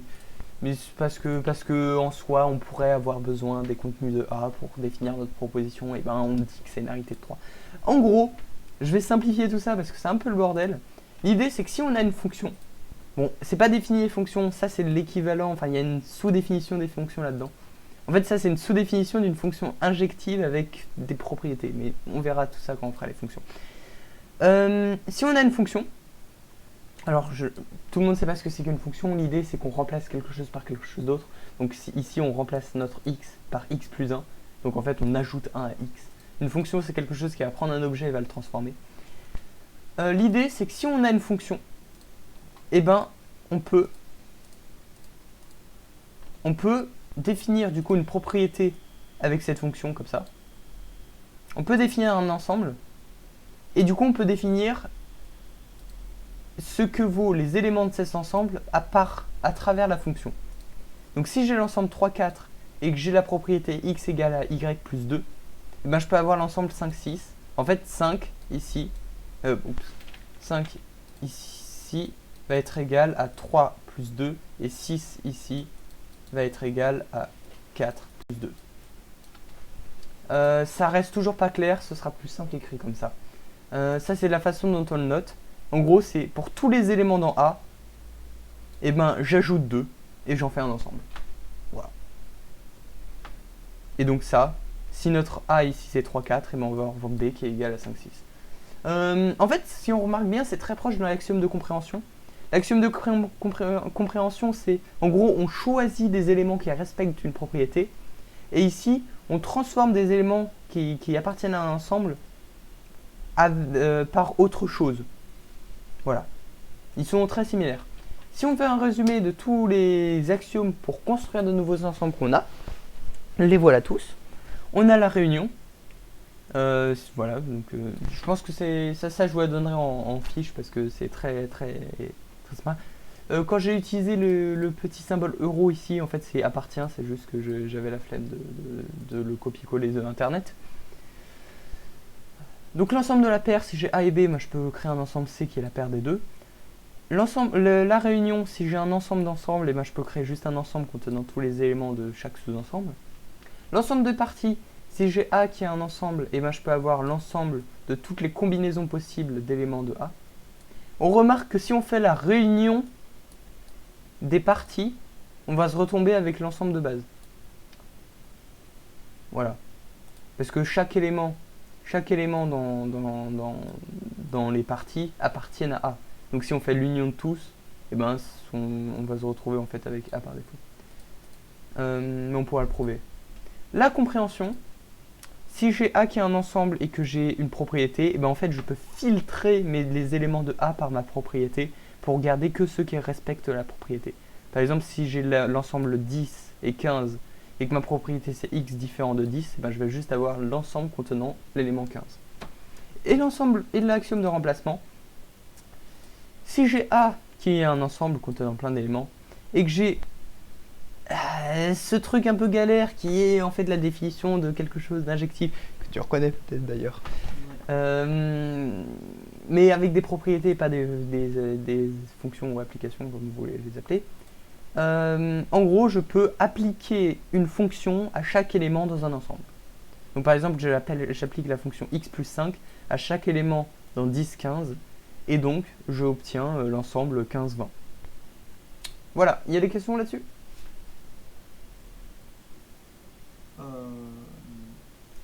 parce que en soi on pourrait avoir besoin des contenus de A pour définir notre proposition, et ben on dit que c'est une arité de 3. En gros, je vais simplifier tout ça parce que c'est un peu le bordel. L'idée c'est que si on a une fonction, bon c'est pas défini les fonctions, ça c'est l'équivalent, enfin il y a une sous-définition des fonctions là-dedans. En fait, ça, c'est une sous-définition d'une fonction injective avec des propriétés. Mais on verra tout ça quand on fera les fonctions. Si on a une fonction, alors tout le monde ne sait pas ce que c'est qu'une fonction. L'idée, c'est qu'on remplace quelque chose par quelque chose d'autre. Donc ici, on remplace notre x par x plus 1. Donc en fait, on ajoute 1 à x. Une fonction, c'est quelque chose qui va prendre un objet et va le transformer. L'idée, c'est que si on a une fonction, eh ben, on peut définir du coup une propriété avec cette fonction comme ça. On peut définir un ensemble et du coup on peut définir ce que vaut les éléments de cet ensemble à travers la fonction. Donc si j'ai l'ensemble 3, 4 et que j'ai la propriété x égale à y plus 2, eh ben je peux avoir l'ensemble 5, 6. En fait 5 ici, 5 ici va être égal à 3 plus 2 et 6 ici va être égal à 4 plus 2. Ça reste toujours pas clair, ce sera plus simple écrit comme ça. Ça c'est la façon dont on le note. En gros c'est pour tous les éléments dans A, et ben j'ajoute 2 et j'en fais un ensemble. Voilà. Et donc ça, si notre A ici c'est 3, 4, et ben on va avoir B qui est égal à 5, 6. En fait, si on remarque bien, c'est très proche de l'axiome de compréhension. L'axiome de compréhension, c'est en gros, on choisit des éléments qui respectent une propriété, et ici, on transforme des éléments qui appartiennent à un ensemble par autre chose. Voilà. Ils sont très similaires. Si on fait un résumé de tous les axiomes pour construire de nouveaux ensembles qu'on a, les voilà tous. On a la réunion. Voilà, donc je pense que c'est ça je vous la donnerai en fiche parce que c'est très smart. Quand j'ai utilisé le petit symbole euro ici, en fait c'est appartient, c'est juste que j'avais la flemme de le copier-coller de internet. Donc l'ensemble de la paire, si j'ai A et B, moi, je peux créer un ensemble C qui est la paire des deux. La réunion, si j'ai un ensemble d'ensembles, et ben, je peux créer juste un ensemble contenant tous les éléments de chaque sous-ensemble. L'ensemble de parties, si j'ai A qui est un ensemble, et ben, je peux avoir l'ensemble de toutes les combinaisons possibles d'éléments de A. On remarque que si on fait la réunion des parties, on va se retomber avec l'ensemble de base. Voilà. Parce que chaque élément dans les parties appartiennent à A. Donc si on fait l'union de tous, eh ben, on va se retrouver en fait avec A par défaut. Mais on pourra le prouver. La compréhension, si j'ai A qui est un ensemble et que j'ai une propriété, eh ben, en fait je peux filtrer les éléments de A par ma propriété pour garder que ceux qui respectent la propriété. Par exemple, si j'ai l'ensemble 10 et 15 et que ma propriété c'est x différent de 10, eh ben, je vais juste avoir l'ensemble contenant l'élément 15. Et l'ensemble et l'axiome de remplacement, si j'ai A qui est un ensemble contenant plein d'éléments et que j'ai ce truc un peu galère qui est en fait la définition de quelque chose d'injectif, que tu reconnais peut-être d'ailleurs, mais avec des propriétés, pas des fonctions ou applications comme vous voulez les appeler. En gros, je peux appliquer une fonction à chaque élément dans un ensemble. Donc par exemple, j'applique la fonction x plus 5 à chaque élément dans 10, 15, et donc je obtiens l'ensemble 15, 20. Voilà, il y a des questions là-dessus?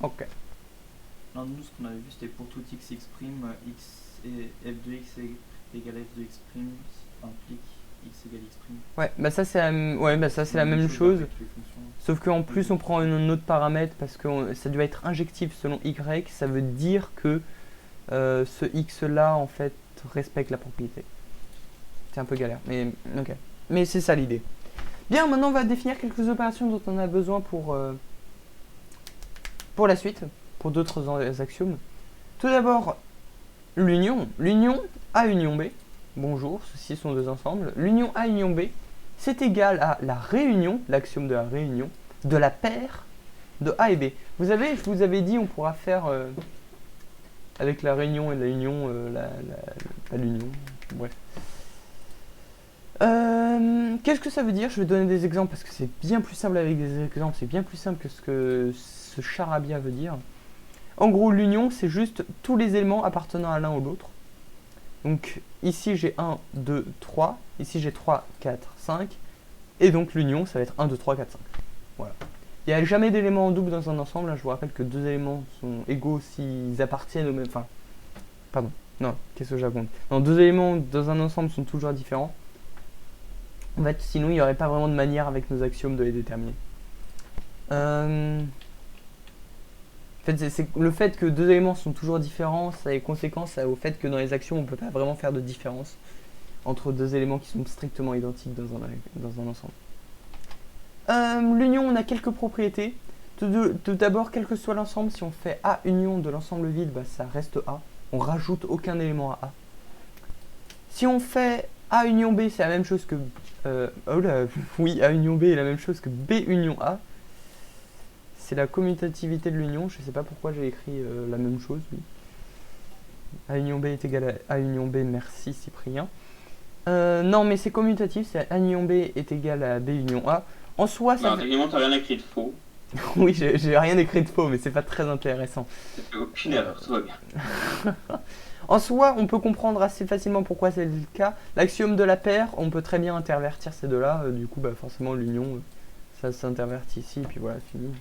Ok. Non, nous, ce qu'on avait vu, c'était pour tout x prime, x et f de x égale f de x prime implique x égale x prime. Ouais, bah ça c'est la même chose. Sauf qu'en plus on prend un autre paramètre parce que ça doit être injectif selon y. Ça veut dire que ce x là en fait respecte la propriété. C'est un peu galère, mais ok. Mais c'est ça l'idée. Bien, maintenant on va définir quelques opérations dont on a besoin pour la suite, pour d'autres axiomes. Tout d'abord, l'union. L'union A union B. Bonjour, ceci sont deux ensembles. L'union A union B, c'est égal à la réunion, l'axiome de la réunion, de la paire de A et B. Je vous avais dit, on pourra faire avec la réunion et la union, pas l'union, bref. Qu'est-ce que ça veut dire? Je vais donner des exemples parce que c'est bien plus simple avec des exemples, c'est bien plus simple que ce que ce charabia veut dire. En gros, l'union, c'est juste tous les éléments appartenant à l'un ou l'autre. Donc ici j'ai 1, 2, 3, ici j'ai 3, 4, 5, et donc l'union ça va être 1, 2, 3, 4, 5. Voilà. Il n'y a jamais d'éléments en double dans un ensemble, là, je vous rappelle que deux éléments sont égaux s'ils appartiennent au même... Enfin, pardon, non, qu'est-ce que je raconte? Non, deux éléments dans un ensemble sont toujours différents. En fait, sinon il n'y aurait pas vraiment de manière avec nos axiomes de les déterminer. En fait, c'est le fait que deux éléments sont toujours différents, ça a des conséquences au fait que dans les axiomes, on ne peut pas vraiment faire de différence entre deux éléments qui sont strictement identiques dans un ensemble. L'union, on a quelques propriétés. Tout d'abord, quel que soit l'ensemble, si on fait A union de l'ensemble vide, bah, ça reste A. On rajoute aucun élément à A. Si on fait A union B, c'est la même chose que... oui, A union B est la même chose que B union A. C'est la commutativité de l'union, je sais pas pourquoi j'ai écrit la même chose, oui. A union B est égal à A union B, merci Cyprien. Non, mais c'est commutatif, c'est A union B est égal à B union A. En soi, ça... Évidemment, t'as rien écrit de faux. Oui, j'ai rien écrit de faux, mais c'est pas très intéressant. Ça fait aucune erreur, tout va bien. En soi, on peut comprendre assez facilement pourquoi c'est le cas. L'axiome de la paire, on peut très bien intervertir ces deux-là. Du coup, bah, forcément, l'union, ça s'intervertit ici, et puis voilà, fini.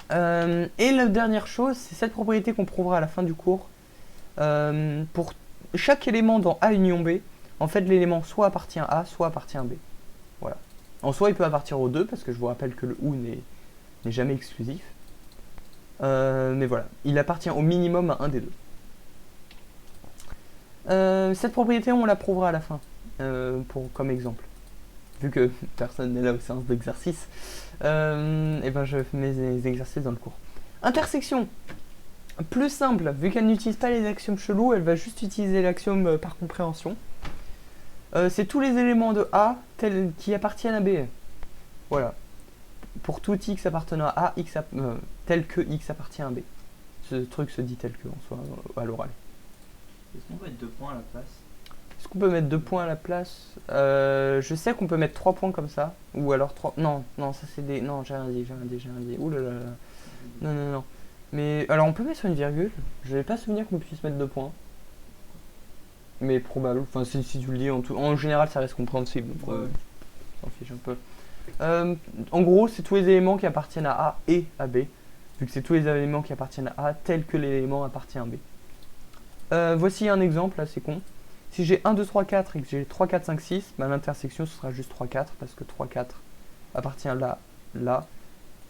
Et la dernière chose, c'est cette propriété qu'on prouvera à la fin du cours. Pour chaque élément dans A union B, en fait l'élément soit appartient à A, soit appartient à B. Voilà. En soi, il peut appartenir aux deux, parce que je vous rappelle que le OU n'est jamais exclusif. Mais voilà, il appartient au minimum à un des deux. Cette propriété, on la prouvera à la fin, comme exemple. Vu que personne n'est là aux séances d'exercice, et ben je fais mes exercices dans le cours. Intersection, plus simple, vu qu'elle n'utilise pas les axiomes chelous, elle va juste utiliser l'axiome par compréhension. C'est tous les éléments de A qui appartiennent à B. Voilà. Pour tout x appartenant à A, tel que x appartient à B. Ce truc se dit tel que en soi à l'oral. Est-ce qu'on peut mettre 2 points à la place? Est-ce qu'on peut mettre 2 points à la place? Je sais qu'on peut mettre 3 points comme ça. Ou alors 3... Non, ça c'est des... Non, j'ai rien dit. Ouh là là là. Non. Mais alors on peut mettre une virgule. Je n'avais pas souvenir qu'on puisse mettre 2 points. Mais probable. Enfin, si tu le dis, en général ça reste compréhensible. Donc ouais. S'en fiche un peu. En gros, c'est tous les éléments qui appartiennent à A et à B. vu que c'est tous les éléments qui appartiennent à A, tel que l'élément appartient à B. Voici un exemple, là c'est con. Si j'ai 1, 2, 3, 4 et que j'ai 3, 4, 5, 6, bah, l'intersection ce sera juste 3, 4 parce que 3, 4 appartient là, là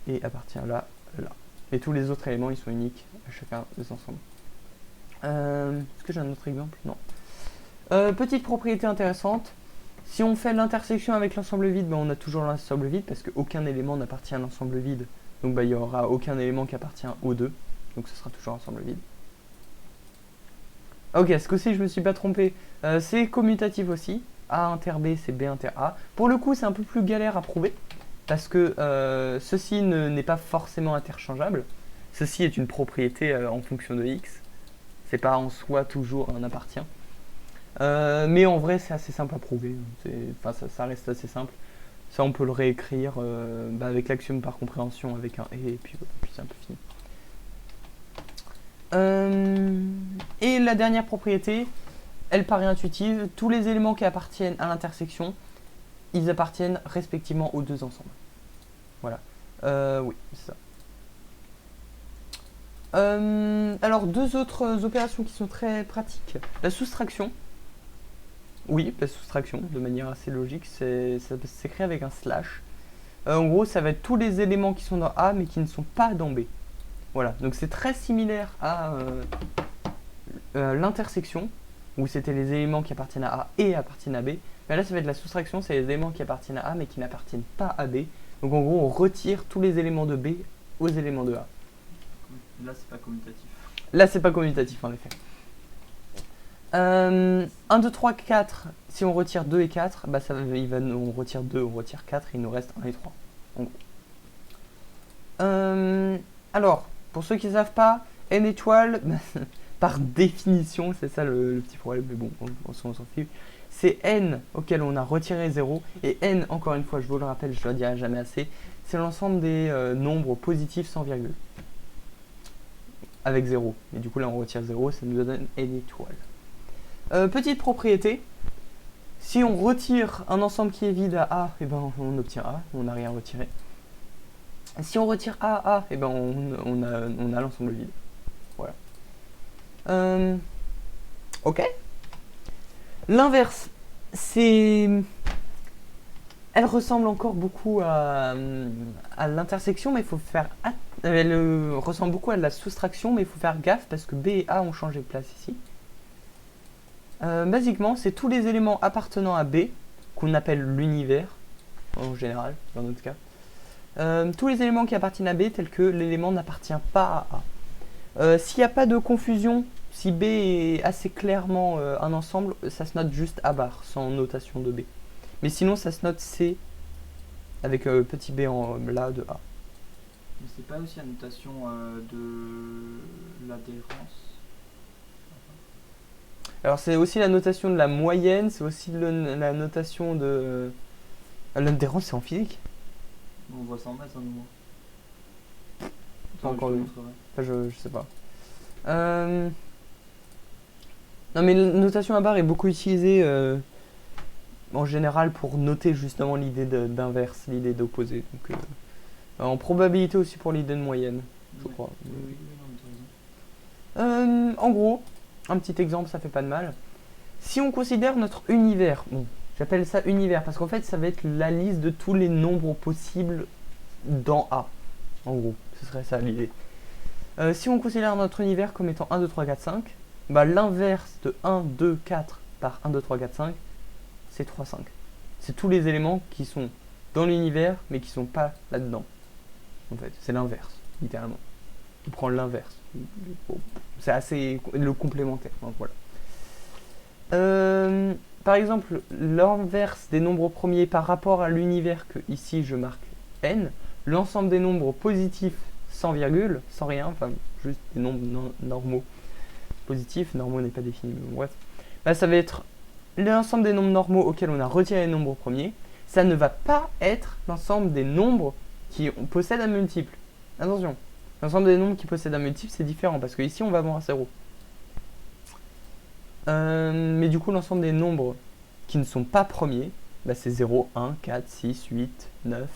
et appartient là, là. Et tous les autres éléments ils sont uniques à chacun des ensembles. Est-ce que j'ai un autre exemple? Non. Petite propriété intéressante. Si on fait l'intersection avec l'ensemble vide, bah, on a toujours l'ensemble vide parce qu'aucun élément n'appartient à l'ensemble vide. Donc bah, il n'y aura aucun élément qui appartient aux deux. Donc ce sera toujours ensemble vide. Ok, ce coup-ci je me suis pas trompé. C'est commutatif aussi. A inter B c'est B inter A. Pour le coup c'est un peu plus galère à prouver. Parce que ceci n'est pas forcément interchangeable. Ceci est une propriété en fonction de x. C'est pas en soi toujours un appartient. Mais en vrai c'est assez simple à prouver. Enfin ça reste assez simple. Ça on peut le réécrire avec l'axiome par compréhension avec un et puis c'est un peu fini. Et la dernière propriété, elle paraît intuitive. Tous les éléments qui appartiennent à l'intersection, ils appartiennent respectivement aux deux ensembles. Voilà. Oui, c'est ça. Alors, deux autres opérations qui sont très pratiques. La soustraction. Oui, la soustraction, de manière assez logique, ça s'écrit avec un slash. En gros, ça va être tous les éléments qui sont dans A, mais qui ne sont pas dans B. Voilà, donc c'est très similaire à l'intersection, où c'était les éléments qui appartiennent à A et appartiennent à B. Mais là, ça va être la soustraction, c'est les éléments qui appartiennent à A, mais qui n'appartiennent pas à B. Donc en gros, on retire tous les éléments de B aux éléments de A. Là, c'est pas commutatif. Là, c'est pas commutatif, en effet. 1, 2, 3, 4, si on retire 2 et 4, bah on retire 2, on retire 4, et il nous reste 1 et 3, en gros. Alors, pour ceux qui ne savent pas, n étoile, par définition, c'est ça le petit problème, mais bon, on s'en fiche. C'est n auquel on a retiré 0, et n, encore une fois, je vous le rappelle, je ne le dirai jamais assez, c'est l'ensemble des nombres positifs sans virgule. Avec 0. Et du coup, là, on retire 0, ça nous donne n étoile. Petite propriété, si on retire un ensemble qui est vide à A, et ben on obtient A, on n'a rien retiré. Si on retire A à A, et ben on a l'ensemble vide. Voilà. Ok. L'inverse, c'est... Elle ressemble encore beaucoup à l'intersection, mais il faut faire... Elle ressemble beaucoup à de la soustraction, mais il faut faire gaffe parce que B et A ont changé de place ici. Basiquement, c'est tous les éléments appartenant à B, qu'on appelle l'univers, en général, dans notre cas. Tous les éléments qui appartiennent à B, tels que l'élément n'appartient pas à A. S'il n'y a pas de confusion, si B est assez clairement un ensemble, ça se note juste A bar, sans notation de B. Mais sinon, ça se note C, avec petit b en là de A. Mais c'est pas aussi la notation de l'adhérence? Alors c'est aussi la notation de la moyenne, c'est aussi la notation de... L'adhérence, c'est en physique? On voit ça en maths, nous. Pas encore vu. Enfin, je sais pas. Non mais la notation à barre est beaucoup utilisée en général pour noter justement l'idée d'inverse, l'idée d'opposé. Donc en probabilité aussi pour l'idée de moyenne, je crois. Oui, non, mais t'as raison. En gros, un petit exemple, ça fait pas de mal. Si on considère notre univers, bon, j'appelle ça univers parce qu'en fait ça va être la liste de tous les nombres possibles dans A. En gros, ce serait ça l'idée. Si on considère notre univers comme étant 1, 2, 3, 4, 5, bah l'inverse de 1, 2, 4 par 1, 2, 3, 4, 5, c'est 3, 5. C'est tous les éléments qui sont dans l'univers mais qui sont pas là-dedans. En fait, c'est l'inverse, littéralement. On prend l'inverse. C'est assez le complémentaire. Donc voilà. Par exemple, l'inverse des nombres premiers par rapport à l'univers que ici je marque n, l'ensemble des nombres positifs sans virgule, sans rien, enfin juste des nombres normaux positifs, normaux n'est pas défini, mais bref, bah, ça va être l'ensemble des nombres normaux auxquels on a retiré les nombres premiers. Ça ne va pas être l'ensemble des nombres qui possèdent un multiple. Attention, l'ensemble des nombres qui possèdent un multiple c'est différent parce que ici on va avoir 0. Mais du coup l'ensemble des nombres qui ne sont pas premiers, bah, c'est 0, 1, 4, 6, 8, 9,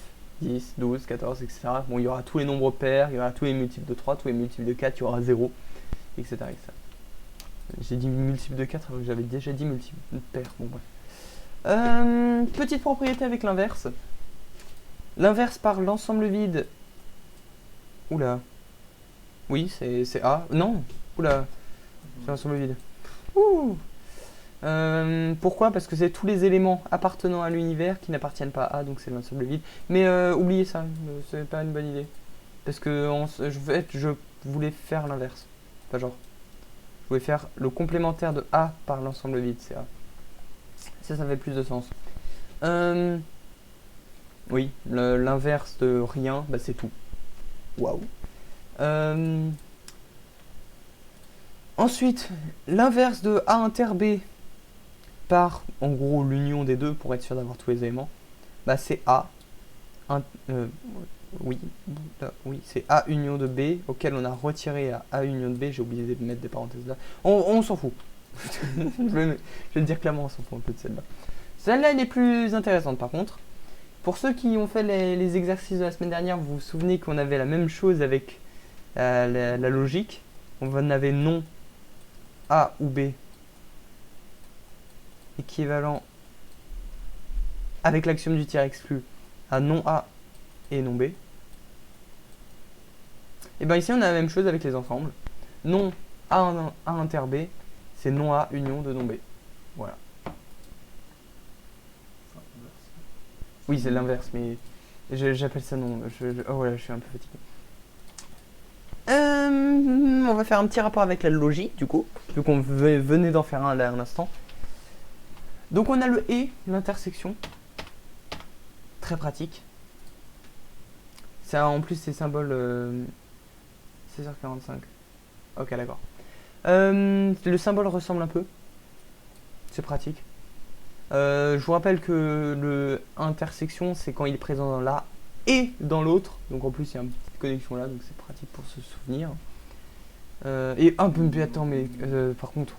10, 12, 14, etc. Bon, il y aura tous les nombres pairs, il y aura tous les multiples de 3, tous les multiples de 4, il y aura 0, etc. etc. J'ai dit multiple de 4 alors que j'avais déjà dit multiple de paires. Bon, bref. Petite propriété avec l'inverse. L'inverse par l'ensemble vide. Oula. Oui, c'est A. Non. Oula. C'est l'ensemble vide. Ouh. Pourquoi? Parce que c'est tous les éléments appartenant à l'univers qui n'appartiennent pas à A, donc c'est l'ensemble vide. Mais oubliez ça, c'est pas une bonne idée. Parce que je voulais faire l'inverse. Enfin genre, je voulais faire le complémentaire de A par l'ensemble vide, c'est A. Ça fait plus de sens. Oui, l'inverse de rien, bah c'est tout. Waouh. Ensuite, l'inverse de A inter B par, en gros, l'union des deux pour être sûr d'avoir tous les éléments, bah c'est A. Oui, c'est A union de B auquel on a retiré à A union de B. J'ai oublié de mettre des parenthèses là. On s'en fout. je vais le dire clairement, on s'en fout un peu de celle-là. Celle-là, elle est plus intéressante par contre. Pour ceux qui ont fait les exercices de la semaine dernière, vous vous souvenez qu'on avait la même chose avec la logique. On avait non A ou B équivalent avec l'axiome du tiers exclu à non A et non B. Et bien ici on a la même chose avec les ensembles. Non A inter B, c'est non A union de non B. Voilà. Oui, c'est l'inverse, mais j'appelle ça non. Oh voilà, je suis un peu fatigué. On va faire un petit rapport avec la logique, du coup, vu qu'on venait d'en faire un là un instant. Donc on a le et, l'intersection. Très pratique. Ça en plus c'est symbole 16h45. Ok, d'accord. Le symbole ressemble un peu. C'est pratique. Je vous rappelle que le intersection, c'est quand il est présent dans l'un et dans l'autre. Donc en plus, il y a une petite connexion là, donc c'est pratique pour se souvenir. Et un peu, attends, mais par contre,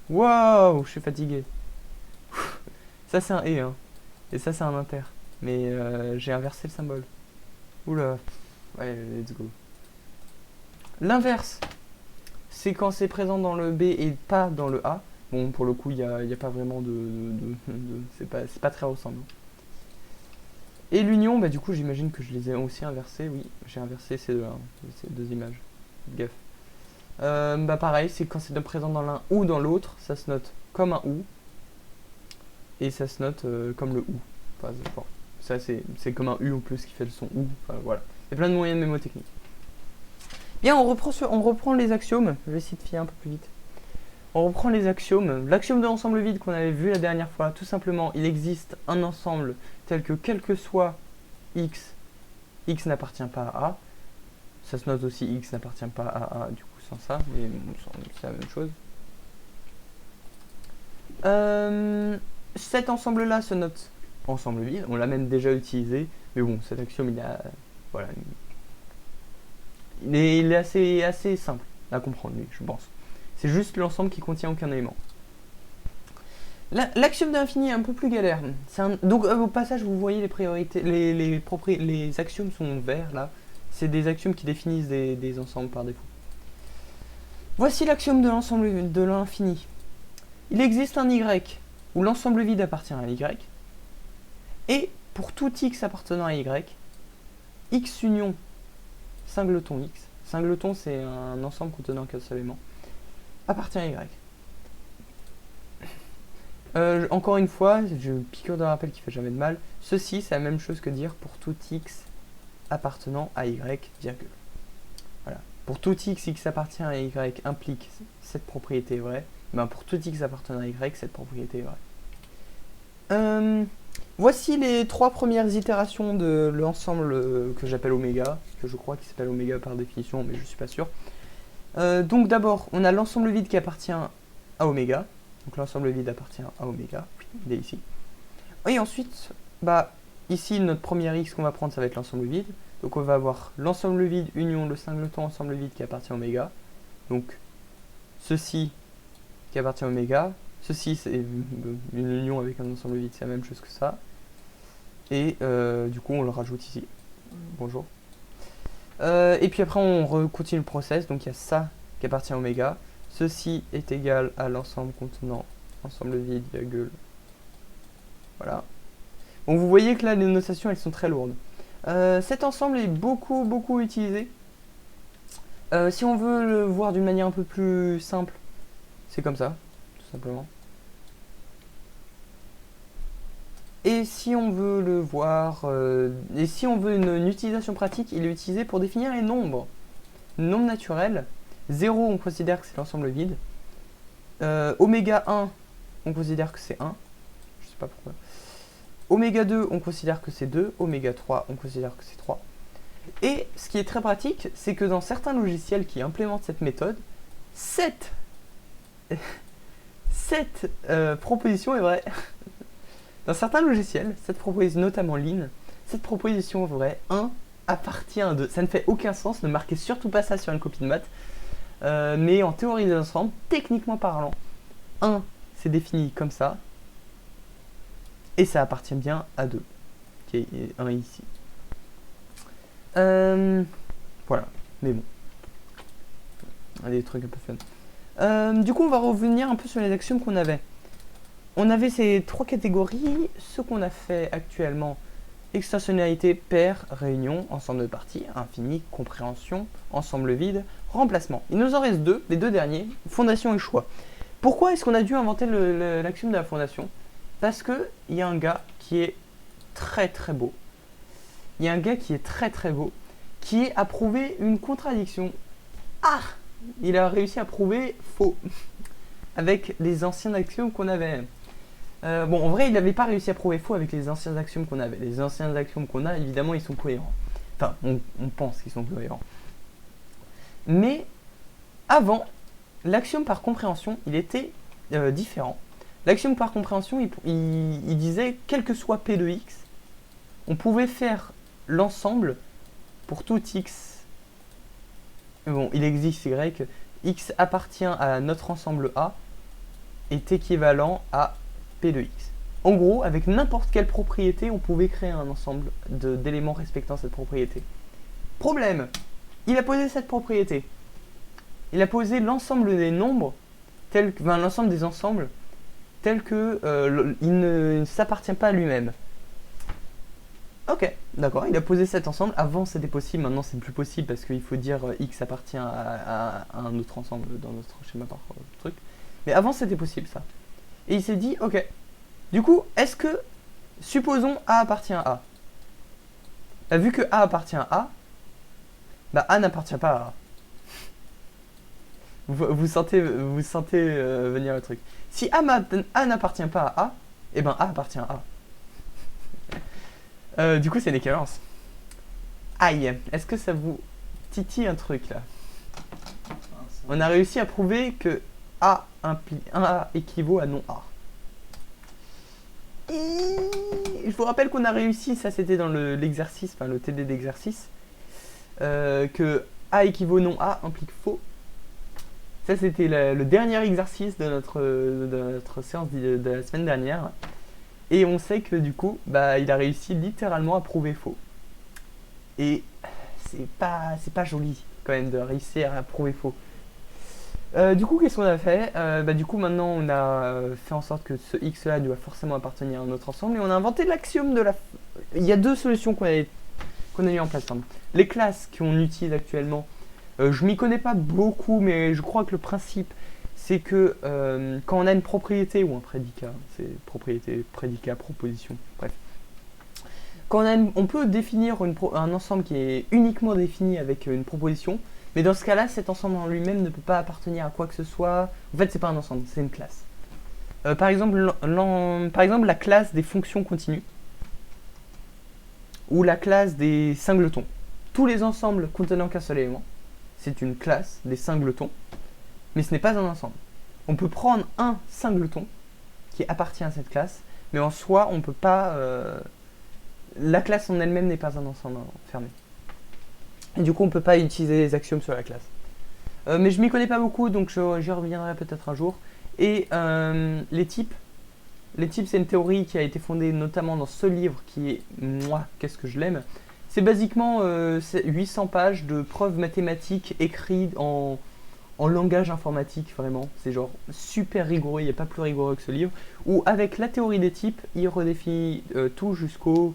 waouh, je suis fatigué. Ça c'est un et, hein. Et ça c'est un inter. Mais j'ai inversé le symbole. Oula. Ouais, let's go. L'inverse, c'est quand c'est présent dans le B et pas dans le A. Bon, pour le coup, il n'y a pas vraiment c'est pas très ressemblant. Et l'union, bah du coup, j'imagine que je les ai aussi inversés. Oui, j'ai inversé ces deux images. Gaffe. Bah pareil, c'est quand c'est présent dans l'un ou dans l'autre, ça se note comme un ou. Et ça se note comme le ou. Enfin, bon, ça c'est comme un u en plus qui fait le son ou. Enfin, voilà. Il y a plein de moyens mnémotechniques. Bien, on reprend les axiomes. Je vais essayer de filer un peu plus vite. On reprend les axiomes. L'axiome de l'ensemble vide qu'on avait vu la dernière fois, tout simplement, il existe un ensemble tel que quel que soit x, x n'appartient pas à A. Ça se note aussi x n'appartient pas à A, du coup sans ça, mais c'est la même chose. Cet ensemble-là se note ensemble vide, on l'a même déjà utilisé, mais bon, cet axiome, voilà, il est assez simple à comprendre, lui, je pense. C'est juste l'ensemble qui contient aucun élément. L'axiome de l'infini est un peu plus galère. Donc au passage, vous voyez les priorités, les axiomes sont verts là. C'est des axiomes qui définissent des ensembles par défaut. Voici l'axiome de l'ensemble de l'infini. Il existe un y où l'ensemble vide appartient à y. Et pour tout x appartenant à y, x union singleton x. Singleton, c'est un ensemble contenant qu'un seul élément. Appartient à y. Encore une fois, je piqûre de rappel qui fait jamais de mal. Ceci, c'est la même chose que dire pour tout x appartenant à y, virgule. Voilà. Pour tout x appartient à y implique cette propriété est vraie. Ben pour tout x appartenant à y, cette propriété est vraie. Voici les trois premières itérations de l'ensemble que j'appelle oméga, que je crois qu'il s'appelle oméga par définition, mais je suis pas sûr. Donc d'abord, on a l'ensemble vide qui appartient à oméga. Donc l'ensemble vide appartient à oméga. Il est ici. Et ensuite, bah ici notre premier x qu'on va prendre, ça va être l'ensemble vide. Donc on va avoir l'ensemble vide union le singleton ensemble vide qui appartient à oméga. Donc ceci qui appartient à oméga. Ceci c'est une union avec un ensemble vide, c'est la même chose que ça. Et du coup, on le rajoute ici. Bonjour. Et puis après, on continue le process. Donc il y a ça qui appartient à oméga. Ceci est égal à l'ensemble contenant ensemble vide, virgule. Voilà. Donc vous voyez que là, les notations, elles sont très lourdes. Cet ensemble est beaucoup utilisé. Si on veut le voir d'une manière un peu plus simple, c'est comme ça, tout simplement. Et si on veut le voir, et si on veut une utilisation pratique, il est utilisé pour définir les nombres. Nombres naturels. 0, on considère que c'est l'ensemble vide. Oméga 1, on considère que c'est 1. Je sais pas pourquoi. Oméga 2, on considère que c'est 2. Oméga 3, on considère que c'est 3. Et ce qui est très pratique, c'est que dans certains logiciels qui implémentent cette méthode, cette proposition est vraie. Dans certains logiciels, cette proposition, notamment Lean, cette proposition est vraie. 1 appartient à 2. Ça ne fait aucun sens, ne marquez surtout pas ça sur une copie de maths. Mais en théorie des ensembles, techniquement parlant, 1 c'est défini comme ça. Et ça appartient bien à 2, qui est 1 ici. Voilà, mais bon. Des trucs un peu fun. Du coup, on va revenir un peu sur les axiomes qu'on avait. On avait ces 3 catégories. Ce qu'on a fait actuellement: extensionnalité, paire, réunion, ensemble de parties, infini, compréhension, ensemble vide, remplacement. Il nous en reste 2, les 2 derniers, fondation et choix. Pourquoi est-ce qu'on a dû inventer l'axiome de la fondation? Parce que il y a un gars qui est très beau. Il y a un gars qui est très beau, qui a prouvé une contradiction. Ah! Il a réussi à prouver faux avec les anciens axiomes qu'on avait. Bon, en vrai, il n'avait pas réussi à prouver faux avec les anciens axiomes qu'on avait. Les anciens axiomes qu'on a, évidemment, ils sont cohérents. Enfin, on pense qu'ils sont cohérents. Mais avant, l'axiome par compréhension, il était différent. L'axiome par compréhension, il disait, quel que soit P de x, on pouvait faire l'ensemble pour tout x. Bon, il existe y, x appartient à notre ensemble A, est équivalent à P de x. En gros, avec n'importe quelle propriété, on pouvait créer un ensemble d'éléments respectant cette propriété. Problème, il a posé cette propriété. Il a posé l'ensemble des nombres, l'ensemble des ensembles, tel que il ne s'appartient pas à lui-même. Ok, d'accord, il a posé cet ensemble. Avant c'était possible, maintenant c'est plus possible parce qu'il faut dire x appartient à un autre ensemble dans notre schéma par truc. Mais avant c'était possible ça. Et il s'est dit, ok, du coup, est-ce que, supposons A appartient à A. Bah, vu que A appartient à A, bah A n'appartient pas à A. Vous sentez venir le truc. Si A n'appartient pas à A, et ben A appartient à A. Du coup, c'est une équivalence. Aïe, est-ce que ça vous titille un truc là? On a réussi à prouver que A équivaut à non A. Et je vous rappelle qu'on a réussi, ça c'était dans l'exercice, enfin le TD d'exercice, que A équivaut non A implique faux. Ça c'était le dernier exercice de notre séance de la semaine dernière. Et on sait que du coup, bah, il a réussi littéralement à prouver faux. Et c'est pas joli quand même de réussir à prouver faux. Du coup, qu'est-ce qu'on a fait? Du coup, maintenant, on a fait en sorte que ce x-là doit forcément appartenir à un autre ensemble. Et on a inventé l'axiome de la... Il y a 2 solutions qu'on a mis en place. Les classes qu'on utilise actuellement, je m'y connais pas beaucoup, mais je crois que le principe, c'est que quand on a une propriété ou un prédicat, c'est propriété, prédicat, proposition, bref. Quand on peut définir un ensemble qui est uniquement défini avec une proposition, mais dans ce cas-là, cet ensemble en lui-même ne peut pas appartenir à quoi que ce soit. En fait, c'est pas un ensemble, c'est une classe. Par exemple, la classe des fonctions continues ou la classe des singletons. Tous les ensembles contenant qu'un seul élément, c'est une classe des singletons, mais ce n'est pas un ensemble. On peut prendre un singleton qui appartient à cette classe, mais en soi, on peut pas... la classe en elle-même n'est pas un ensemble fermé. Et du coup, on ne peut pas utiliser les axiomes sur la classe. Mais je m'y connais pas beaucoup, donc j'y reviendrai peut-être un jour. Et les types, Les types, c'est une théorie qui a été fondée notamment dans ce livre qui est, moi, qu'est-ce que je l'aime. C'est basiquement 800 pages de preuves mathématiques écrites en langage informatique, vraiment. C'est genre super rigoureux, il n'y a pas plus rigoureux que ce livre. Où avec la théorie des types, il redéfinit tout jusqu'au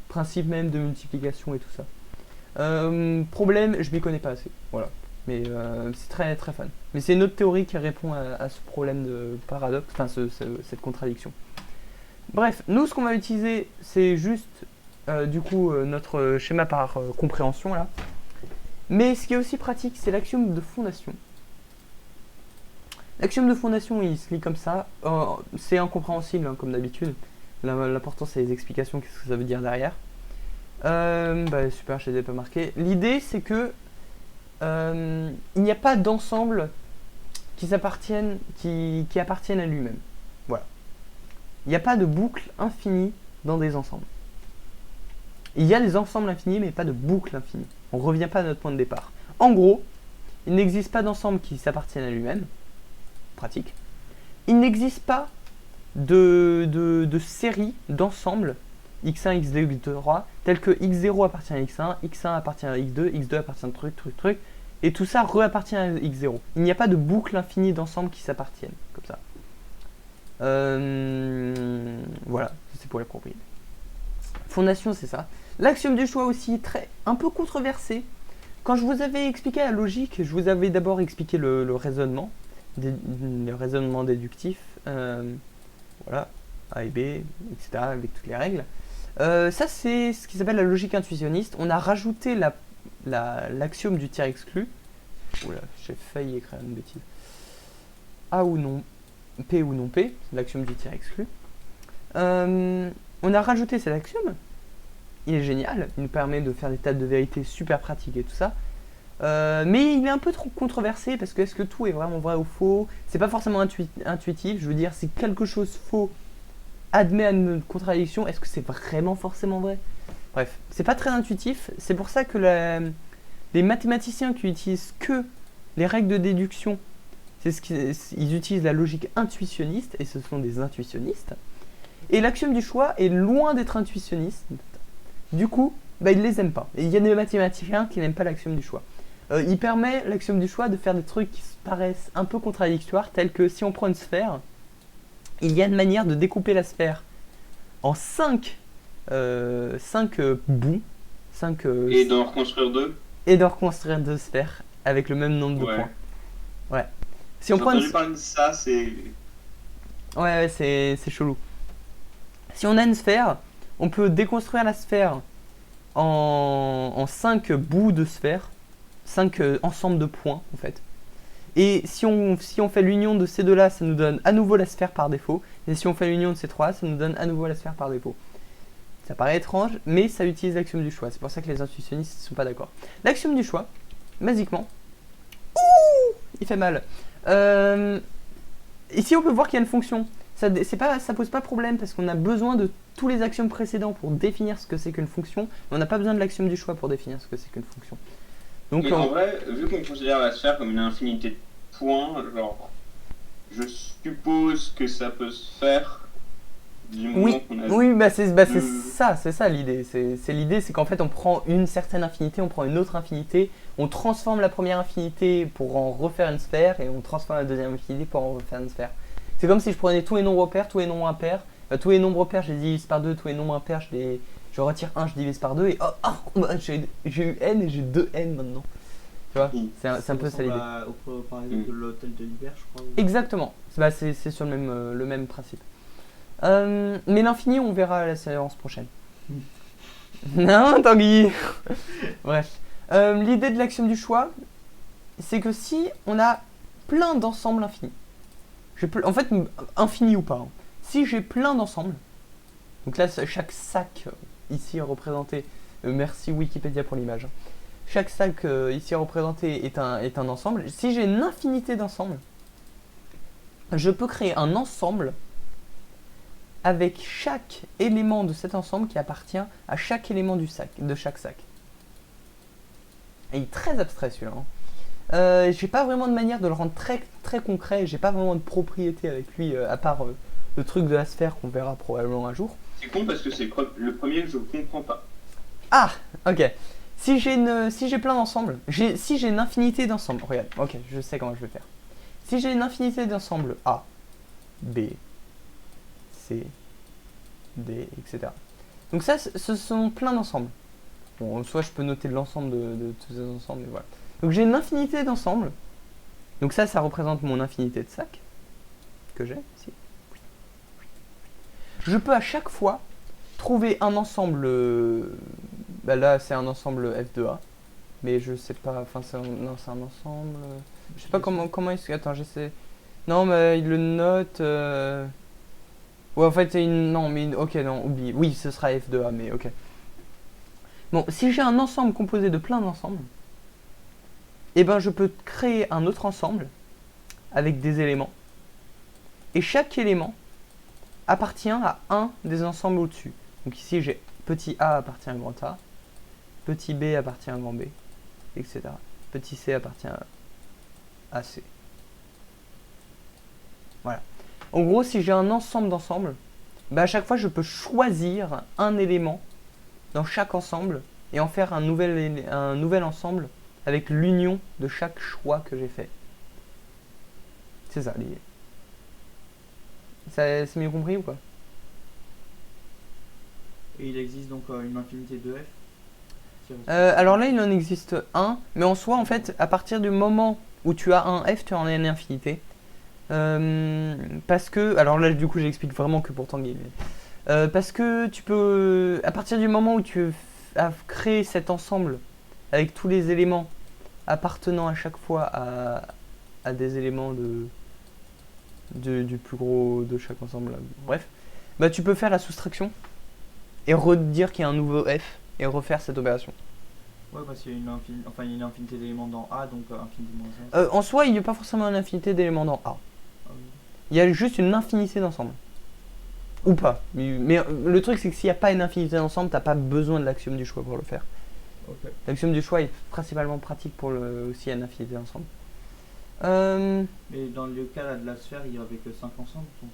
principe même de multiplication et tout ça. Problème, je m'y connais pas assez, voilà. Mais c'est très très fun. Mais c'est une autre théorie qui répond à ce problème de paradoxe, enfin cette contradiction. Bref, nous ce qu'on va utiliser, c'est juste du coup notre schéma par compréhension là. Mais ce qui est aussi pratique, c'est l'axiome de fondation. L'axiome de fondation, il se lit comme ça. C'est incompréhensible hein, comme d'habitude. L'important c'est les explications, qu'est-ce que ça veut dire derrière. Bah super, je les ai pas marqués. L'idée c'est que il n'y a pas d'ensemble qui appartiennent à lui-même. Voilà. Il n'y a pas de boucle infinie dans des ensembles. Il y a des ensembles infinis, mais pas de boucle infinie. On ne revient pas à notre point de départ. En gros, il n'existe pas d'ensemble qui s'appartienne à lui-même. Pratique. Il n'existe pas de série d'ensembles x1, x2, x3, tel que x0 appartient à x1, x1 appartient à x2, x2 appartient à truc, et tout ça appartient à x0. Il n'y a pas de boucle infinie d'ensemble qui s'appartiennent, comme ça. Voilà, c'est pour les propriétés. Fondation, c'est ça. L'axiome du choix aussi, un peu controversé. Quand je vous avais expliqué la logique, je vous avais d'abord expliqué le raisonnement, le raisonnement déductif, voilà, A et B, etc., avec toutes les règles. Ça, c'est ce qui s'appelle la logique intuitionniste. On a rajouté l'axiome du tiers exclu. Oula, j'ai failli écrire une bêtise. A ou non, P ou non P, l'axiome du tiers exclu. On a rajouté cet axiome. Il est génial, il nous permet de faire des tables de vérité super pratiques et tout ça. Mais il est un peu trop controversé parce que est-ce que tout est vraiment vrai ou faux? C'est pas forcément intuitif, je veux dire, si quelque chose faux admet à une contradiction, est-ce que c'est vraiment forcément vrai? Bref, c'est pas très intuitif, c'est pour ça que les mathématiciens qui utilisent que les règles de déduction, ils utilisent la logique intuitionniste, et ce sont des intuitionnistes. Et l'axiome du choix est loin d'être intuitionniste, du coup, bah, ils les aiment pas. Et il y a des mathématiciens qui n'aiment pas l'axiome du choix. Il permet, l'axiome du choix, de faire des trucs qui paraissent un peu contradictoires, tels que si on prend une sphère, il y a une manière de découper la sphère en 5 bouts. Et d'en reconstruire deux. Et de reconstruire 2 sphères avec le même nombre de points. Ouais. Si on J'ai prend entendu parler de ça, c'est... Ouais, c'est chelou. Si on a une sphère, on peut déconstruire la sphère en 5 bouts de sphère, 5 ensembles de points en fait. Et si on fait l'union de ces deux-là, ça nous donne à nouveau la sphère par défaut. Et si on fait l'union de ces trois, ça nous donne à nouveau la sphère par défaut. Ça paraît étrange, mais ça utilise l'axiome du choix. C'est pour ça que les intuitionnistes ne sont pas d'accord. L'axiome du choix, basiquement... Ouh, il fait mal. Ici, on peut voir qu'il y a une fonction. Ça pose pas problème parce qu'on a besoin de tous les axiomes précédents pour définir ce que c'est qu'une fonction. Mais on n'a pas besoin de l'axiome du choix pour définir ce que c'est qu'une fonction. Donc, mais en vrai, vu qu'on considère la sphère comme une infinité de points, genre, je suppose que ça peut se faire du moment qu'on a... Oui, c'est ça l'idée. L'idée, c'est qu'en fait, on prend une certaine infinité, on prend une autre infinité, on transforme la première infinité pour en refaire une sphère, et on transforme la deuxième infinité pour en refaire une sphère. C'est comme si je prenais tous les nombres pairs, tous les nombres impairs, tous les nombres pairs, je les divise par 2, tous les nombres impairs, je retire 1, je divise par 2, et j'ai eu n et j'ai 2n maintenant. Tu vois, c'est un peu ça l'idée. Par exemple de l'hôtel de l'hiver, je crois. Exactement, c'est sur le même principe. Mais l'infini, on verra à la séance prochaine. Non, Tanguy. Bref. L'idée de l'axiome du choix, c'est que si on a plein d'ensembles infinis, en fait, infini ou pas, hein, si j'ai plein d'ensembles, donc là, chaque sac ici est représenté, merci Wikipédia pour l'image, hein. Chaque sac ici représenté est un ensemble. Si j'ai une infinité d'ensembles, je peux créer un ensemble avec chaque élément de cet ensemble qui appartient à chaque élément de chaque sac. Et il est très abstrait celui-là. J'ai pas vraiment de manière de le rendre très, très concret. J'ai pas vraiment de propriété avec lui, à part le truc de la sphère qu'on verra probablement un jour. C'est con parce que c'est le premier que je comprends pas. Ah, ok. Si j'ai plein d'ensembles, si j'ai une infinité d'ensembles, regarde, ok, je sais comment je vais faire. Si j'ai une infinité d'ensembles A, B, C, D, etc. Donc ça, ce sont plein d'ensembles. Bon, soit je peux noter l'ensemble de tous ces ensembles, mais voilà. Donc j'ai une infinité d'ensembles. Donc ça représente mon infinité de sacs que j'ai ici. Je peux à chaque fois trouver un ensemble. Bah là, c'est un ensemble F de A, mais je sais pas. Enfin, non, c'est un ensemble. Je sais pas comment est-ce que. Attends, j'essaie. Non, mais il le note. Ouais, en fait, c'est une. Non, mais ok, non, oublie. Oui, ce sera F de A, mais ok. Bon, si j'ai un ensemble composé de plein d'ensembles, eh ben, je peux créer un autre ensemble avec des éléments, et chaque élément appartient à un des ensembles au-dessus. Donc ici, j'ai petit a appartient à grand A, petit b appartient à grand B, etc. Petit c appartient à C. Voilà. En gros, si j'ai un ensemble d'ensembles, bah à chaque fois, je peux choisir un élément dans chaque ensemble et en faire un nouvel ensemble avec l'union de chaque choix que j'ai fait. C'est ça l'idée. C'est mieux compris ou quoi? Et il existe donc une infinité de f. Alors là, il en existe un, mais en soi, en fait, à partir du moment où tu as un f, tu en as une infinité. Parce que, alors là, du coup, j'explique vraiment que pour Tanguy. Parce que tu peux, à partir du moment où tu as créé cet ensemble avec tous les éléments appartenant à chaque fois à des éléments du plus gros de chaque ensemble, bref, bah tu peux faire la soustraction et redire qu'il y a un nouveau f et refaire cette opération. Ouais, parce qu'il y a une infinité d'éléments dans A, donc infinité moins 1. En soi, il n'y a pas forcément une infinité d'éléments dans A. Ah oui. Il y a juste une infinité d'ensembles. Ou pas. Mais le truc, c'est que s'il n'y a pas une infinité d'ensembles, t'as pas besoin de l'axiome du choix pour le faire. Ok. L'axiome du choix est principalement pratique pour aussi une infinité d'ensembles. Mais dans le cas là, de la sphère, il y avait que 5 ensembles, donc...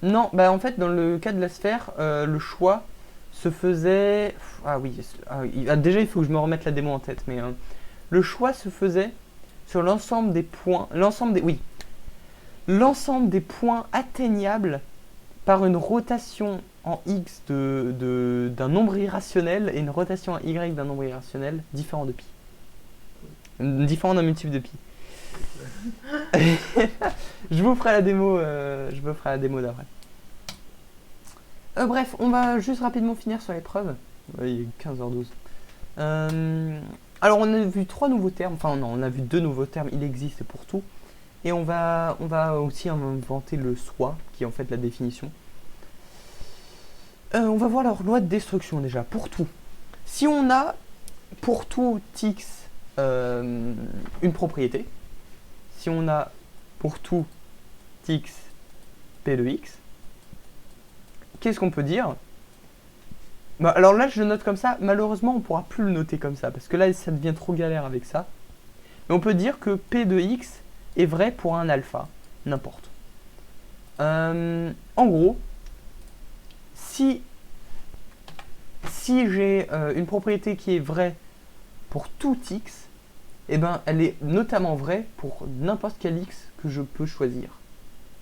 Non, bah en fait, dans le cas de la sphère, le choix se faisait... Ah oui, déjà il faut que je me remette la démo en tête, mais le choix se faisait sur l'ensemble des points... L'ensemble des points atteignables par une rotation en x d'un nombre irrationnel et une rotation en y d'un nombre irrationnel différent de pi. Différent d'un multiple de pi. Je vous ferai la démo, d'après. Bref, on va juste rapidement finir sur l'épreuve. Il est 15h12. Alors on a vu 3 nouveaux termes, enfin non, on a vu 2 nouveaux termes, il existe pour tout. Et on va aussi inventer le soit, qui est en fait la définition. On va voir leur loi de destruction déjà, pour tout. Si on a pour tout x une propriété, si on a pour tout x p de x, qu'est-ce qu'on peut dire? Bah, alors là, je le note comme ça. Malheureusement, on ne pourra plus le noter comme ça, parce que là, ça devient trop galère avec ça. Mais on peut dire que p de x est vrai pour un alpha, n'importe. En gros, si j'ai une propriété qui est vraie pour tout x, et ben elle est notamment vraie pour n'importe quel x que je peux choisir.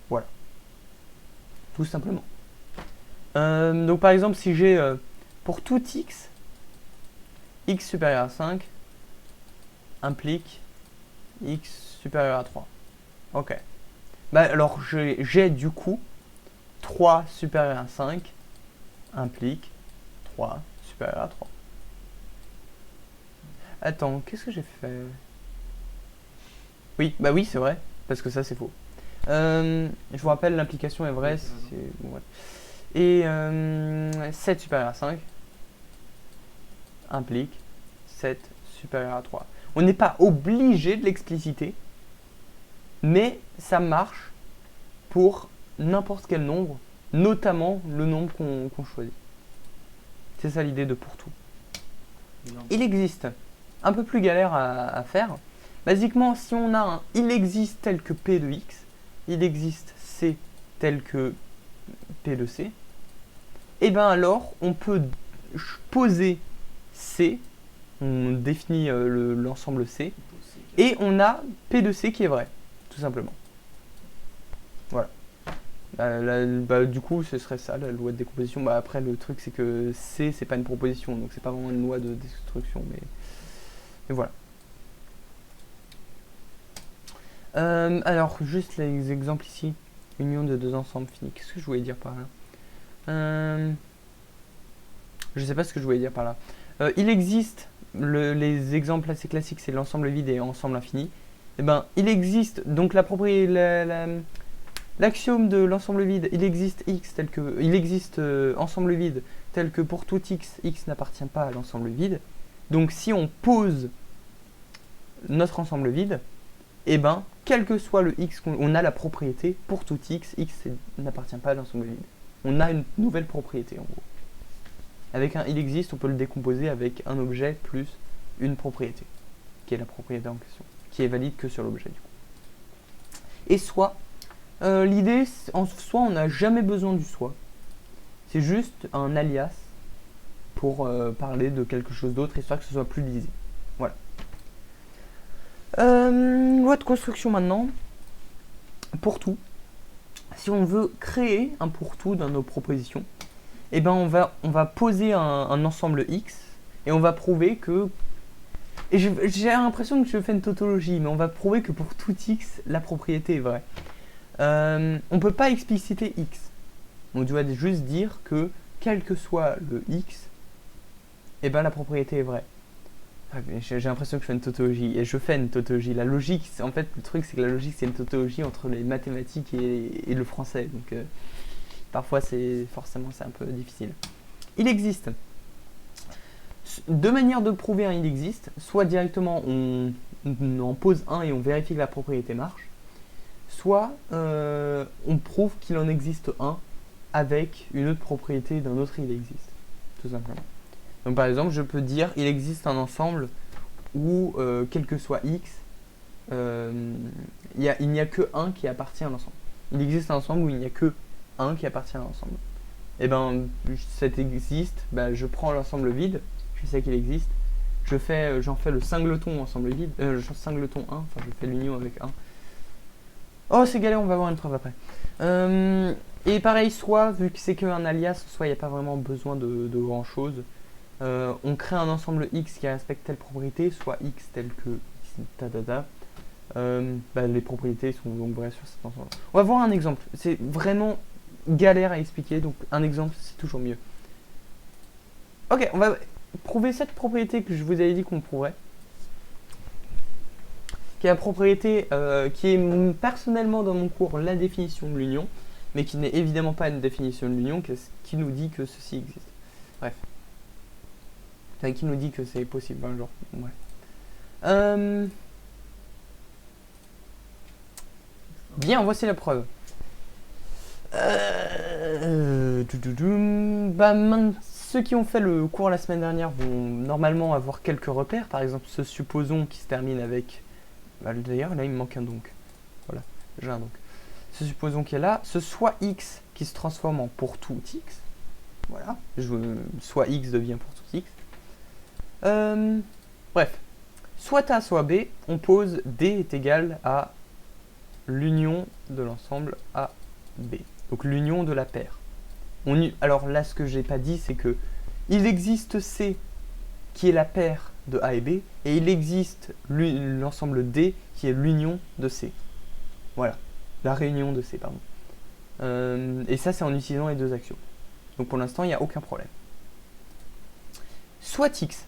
Voilà. Tout simplement. Donc par exemple, si j'ai pour tout x supérieur à 5 implique x supérieur à 3. Ok. Bah alors j'ai du coup 3 supérieur à 5 implique 3 supérieur à 3. Attends, qu'est-ce que j'ai fait? Oui, bah oui, c'est vrai, parce que ça c'est faux. Je vous rappelle, l'implication est vraie. Bon, ouais. Et 7 supérieur à 5 implique 7 supérieur à 3. On n'est pas obligé de l'expliciter, mais ça marche pour n'importe quel nombre, notamment le nombre qu'on choisit. C'est ça l'idée de pour tout. Il existe, un peu plus galère à faire. Basiquement, si on a il existe tel que P de X, il existe C tel que P de C, et bien alors on peut poser C, on définit l'ensemble C, et on a P de C qui est vrai, tout simplement. Voilà. Du coup, ce serait ça, la loi de décomposition. Après, le truc, c'est que C, c'est pas une proposition, donc c'est pas vraiment une loi de destruction, mais voilà. Alors, juste les exemples ici. Union de deux ensembles finis. Qu'est-ce que je voulais dire par là? Je sais pas ce que je voulais dire par là. Il existe, les exemples assez classiques, c'est l'ensemble vide et ensemble infini. Et ben, il existe, donc la propriété... L'axiome de l'ensemble vide, il existe ensemble vide tel que pour tout x n'appartient pas à l'ensemble vide. Donc si on pose notre ensemble vide, et ben quel que soit le x, on a la propriété pour tout x n'appartient pas à l'ensemble vide. On a une nouvelle propriété en gros. Avec un il existe, on peut le décomposer avec un objet plus une propriété, qui est la propriété en question, qui est valide que sur l'objet du coup. Et soit l'idée, en soi, on n'a jamais besoin du soit. C'est juste un alias pour parler de quelque chose d'autre, histoire que ce soit plus lisible. Voilà. Loi de construction maintenant. Pour tout. Si on veut créer un pour tout dans nos propositions, eh ben on va poser un ensemble X et on va prouver que... Et j'ai l'impression que je fais une tautologie, mais on va prouver que pour tout X, la propriété est vraie. On peut pas expliciter x. On doit juste dire que quel que soit le x, et ben la propriété est vraie. J'ai l'impression que je fais une tautologie, et je fais une tautologie. La logique, en fait, le truc c'est que la logique c'est une tautologie entre les mathématiques et le français. Donc parfois c'est un peu difficile. Il existe deux manières de prouver un il existe. Soit directement on en pose un et on vérifie que la propriété marche. Soit on prouve qu'il en existe un avec une autre propriété d'un autre il existe, tout simplement. Donc par exemple, je peux dire il existe un ensemble où quel que soit x, il n'y a que 1 qui appartient à l'ensemble. Il existe un ensemble où il n'y a que 1 qui appartient à l'ensemble. Et ben cet existe, je prends l'ensemble vide, je sais qu'il existe, j'en fais le singleton ensemble vide, singleton 1, enfin je fais l'union avec 1. Oh, c'est galère, on va voir une preuve après. Et pareil, soit, vu que c'est qu'un alias, soit il n'y a pas vraiment besoin de grand chose. On crée un ensemble X qui respecte telle propriété, soit X tel que les propriétés sont donc vraies sur cet ensemble. On va voir un exemple. C'est vraiment galère à expliquer, donc un exemple, c'est toujours mieux. Ok, on va prouver cette propriété que je vous avais dit qu'on prouverait. Qui est la propriété qui est personnellement dans mon cours la définition de l'union, mais qui n'est évidemment pas une définition de l'union, qui nous dit que ceci existe. Bref. Enfin, qui nous dit que c'est possible un jour. Ouais. Bien, voici la preuve. Ceux qui ont fait le cours la semaine dernière vont normalement avoir quelques repères. Par exemple, ce supposons qui se termine avec... D'ailleurs, là, il me manque un donc. Voilà, j'ai un donc. Ce supposons qu'il y a là, ce soit x qui se transforme en pour tout x. Voilà, soit x devient pour tout x. Bref, soit A, soit B, on pose D est égal à l'union de l'ensemble A, B. Donc l'union de la paire. Alors là, ce que j'ai pas dit, c'est que il existe C qui est la paire de A et B, et il existe l'ensemble D qui est l'union de C. Voilà, la réunion de C, pardon. Et ça, c'est en utilisant les deux axiomes. Donc pour l'instant, il n'y a aucun problème. Soit x.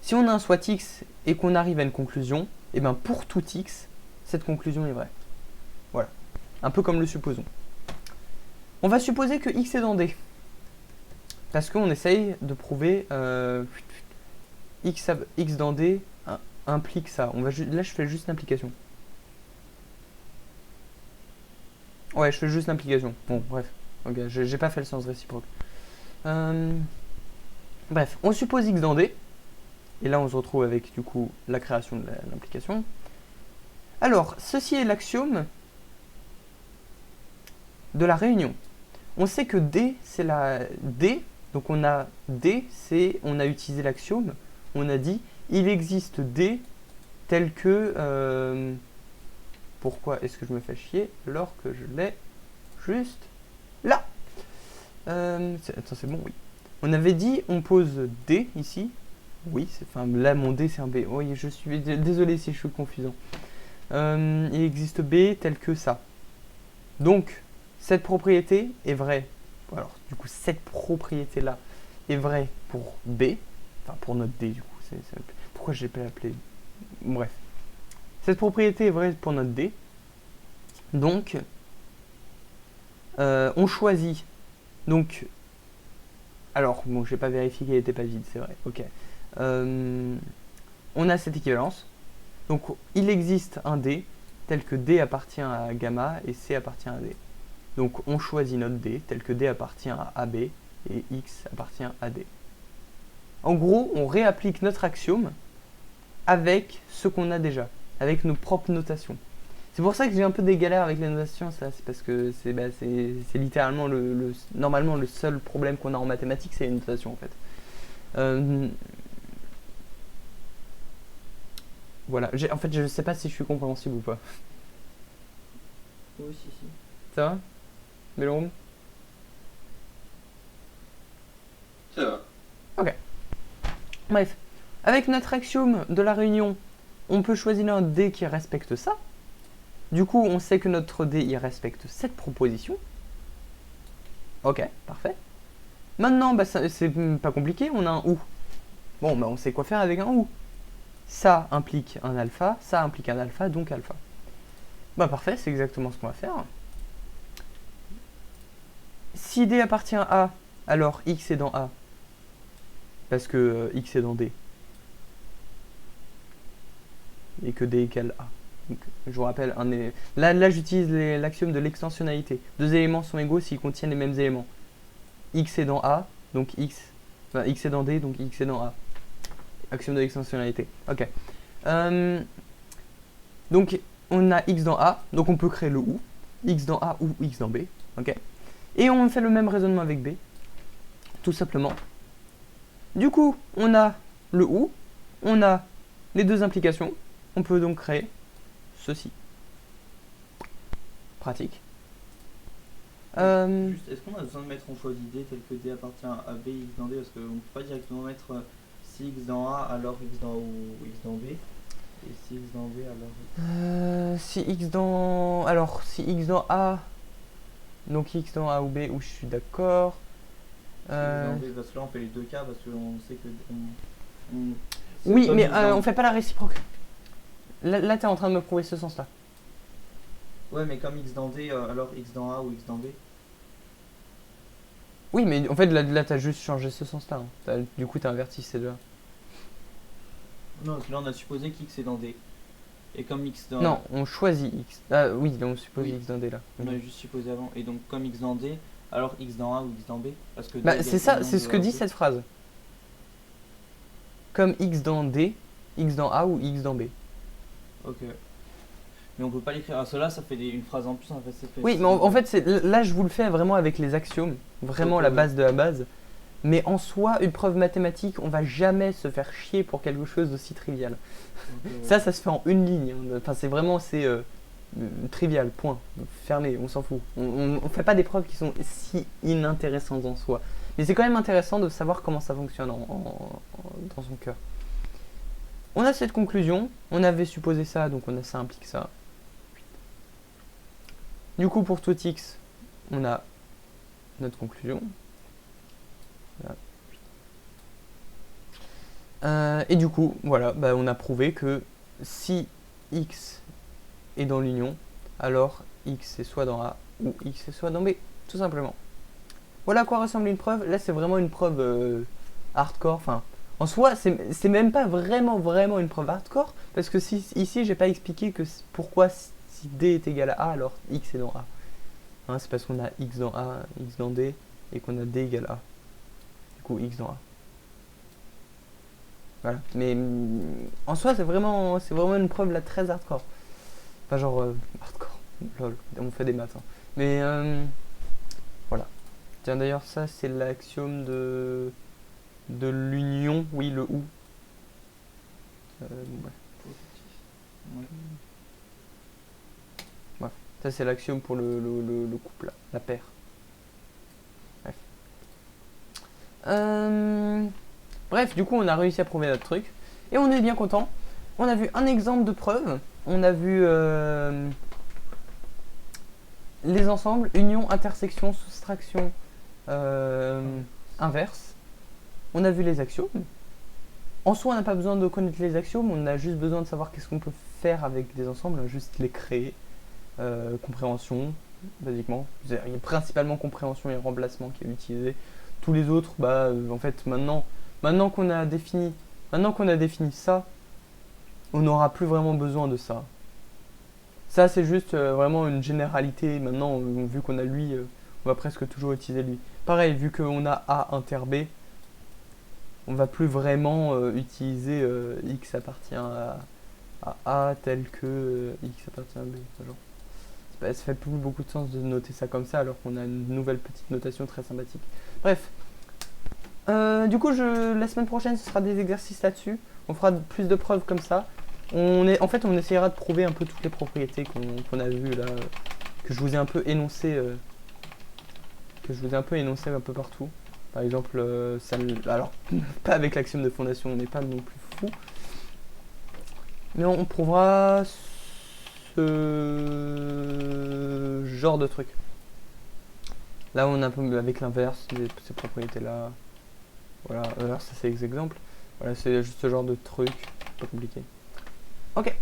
Si on a un soit x et qu'on arrive à une conclusion, et bien pour tout x, cette conclusion est vraie. Voilà, un peu comme le supposons. On va supposer que x est dans D. Parce qu'on essaye de prouver x dans D implique ça. Là, je fais juste l'implication. Ouais, je fais juste l'implication. Bon, bref. Ok, j'ai pas fait le sens réciproque. Bref, on suppose x dans D. Et là, on se retrouve avec, du coup, la création de l'implication. Alors, ceci est l'axiome de la réunion. on sait que D, c'est la D. Donc on a D, on a utilisé l'axiome. On a dit, il existe D tel que... pourquoi est-ce que je me fais chier alors que je l'ai juste là? Attends, c'est bon, oui. On avait dit, on pose D ici. Oui, enfin là mon D c'est un B. Oui, je suis désolé si je suis confusant. Il existe B tel que ça. Donc, cette propriété est vraie. Alors, du coup, cette propriété-là est vraie pour B. Enfin, pour notre D, du coup. Pourquoi je l'ai pas appelé? Bref. Cette propriété est vraie pour notre D. Donc, on choisit. Donc, alors, bon, je n'ai pas vérifié qu'elle n'était pas vide, c'est vrai. Ok. On a cette équivalence. Donc, il existe un D tel que D appartient à gamma et C appartient à D. Donc, on choisit notre D tel que D appartient à AB et X appartient à D. En gros, on réapplique notre axiome avec ce qu'on a déjà, avec nos propres notations. C'est pour ça que j'ai un peu des galères avec les notations, ça, c'est parce que c'est littéralement normalement le seul problème qu'on a en mathématiques, c'est les notations en fait. Voilà, en fait je sais pas si je suis compréhensible ou pas. Oui, si. Ça va Mélorum? Ça va. Ok. Bref, avec notre axiome de la réunion, on peut choisir un D qui respecte ça. Du coup, on sait que notre D, il respecte cette proposition. Ok, parfait. Maintenant, bah, c'est pas compliqué, on a un OU. Bon, bah, on sait quoi faire avec un OU. Ça implique un alpha, ça implique un alpha, donc alpha. Bah parfait, c'est exactement ce qu'on va faire. Si D appartient à A, alors X est dans A. Parce que X est dans D. Et que D égale A. Donc, je vous rappelle, là j'utilise l'axiome de l'extensionnalité. Deux éléments sont égaux s'ils contiennent les mêmes éléments. X est dans A, donc X est dans D, donc X est dans A. Axiome de l'extensionnalité. Ok. Donc on a X dans A, donc on peut créer le OU. X dans A ou X dans B. Ok. Et on fait le même raisonnement avec B. Tout simplement. Du coup, on a le OU, on a les deux implications. On peut donc créer ceci. Pratique. Juste, est-ce qu'on a besoin de mettre en choisit D tel que D appartient à B, X dans D? Parce qu'on ne peut pas directement mettre si X dans A, alors X dans A ou X dans B. Et si X dans B, alors... si X dans... Alors, si X dans A... Donc X dans A ou B, où je suis d'accord. Si X dans B, parce que là on fait les deux cas, parce qu'on sait que... Oui, mais on fait pas la réciproque. Là t'es en train de me prouver ce sens-là. Ouais, mais comme X dans D, alors X dans A ou X dans B. Oui, mais en fait là t'as juste changé ce sens-là. Hein. Du coup t'as inverti ces deux-là. Non, parce que là on a supposé qu'X est dans D. Et comme X dans... Non, on choisit X. Ah oui, là on suppose Oui. X dans D là. On avait juste supposé avant. Et donc comme X dans D, alors X dans A ou X dans B. Parce que Bah D c'est égale ça, le c'est nombre ce que de dit A ou B. cette phrase. Comme X dans D, X dans A ou X dans B. Ok. Mais on peut pas l'écrire. Ah, cela, ça fait une phrase en plus en fait. Oui, mais en fait, là je vous le fais vraiment avec les axiomes, vraiment Ok, la ouais. base de la base. Mais en soi, une preuve mathématique, on va jamais se faire chier pour quelque chose d'aussi trivial. Ça se fait en une ligne. Hein. Enfin, c'est vraiment, trivial, point. Fermé, on s'en fout. On fait pas des preuves qui sont si inintéressantes en soi. Mais c'est quand même intéressant de savoir comment ça fonctionne dans son cœur. On a cette conclusion, on avait supposé ça, donc ça implique ça. Du coup, pour tout x, on a notre conclusion. Voilà. Et du coup, voilà, bah, on a prouvé que si x est dans l'union, alors x est soit dans A ou x est soit dans B, tout simplement. Voilà à quoi ressemble une preuve. Là, c'est vraiment une preuve hardcore. Enfin, en soi, c'est même pas vraiment une preuve hardcore, parce que ici, j'ai pas expliqué pourquoi si D est égal à A, alors X est dans A. Hein, c'est parce qu'on a X dans A, X dans D, et qu'on a D égale A. Du coup, X dans A. Voilà. Mais en soi, c'est vraiment une preuve là très hardcore. Enfin, genre hardcore. Lol, on fait des maths. Hein. Mais voilà. Tiens, d'ailleurs, ça, c'est l'axiome de l'union. Oui, le ou. Ouais. Ouais. Ça, c'est l'axiome pour le couple, là, la paire. Bref. Bref, du coup, on a réussi à prouver notre truc. Et on est bien content. On a vu un exemple de preuve. On a vu les ensembles, union, intersection, soustraction, inverse. On a vu les axiomes. En soi, on n'a pas besoin de connaître les axiomes, on a juste besoin de savoir qu'est-ce qu'on peut faire avec des ensembles, juste les créer. Compréhension, basiquement. Il y a principalement compréhension et remplacement qui est utilisé. Tous les autres, en fait, maintenant qu'on a défini ça, on n'aura plus vraiment besoin de ça. Ça, c'est juste vraiment une généralité. Maintenant, vu qu'on a lui, on va presque toujours utiliser lui. Pareil, vu qu'on a A inter B, on va plus vraiment utiliser X appartient à A tel que X appartient à B. Genre. Ça fait plus beaucoup de sens de noter ça comme ça alors qu'on a une nouvelle petite notation très sympathique. Bref. Du coup, la semaine prochaine, ce sera des exercices là-dessus. On fera plus de preuves comme ça. On essayera de prouver un peu toutes les propriétés qu'on a vues là, que je vous ai un peu énoncé, un peu partout. Par exemple, alors pas avec l'axiome de fondation, on n'est pas non plus fou, mais on prouvera ce genre de truc. Là, on a un peu avec l'inverse, ces propriétés-là. Voilà, ça c'est des exemples. Voilà, c'est juste ce genre de truc, pas compliqué. Ok,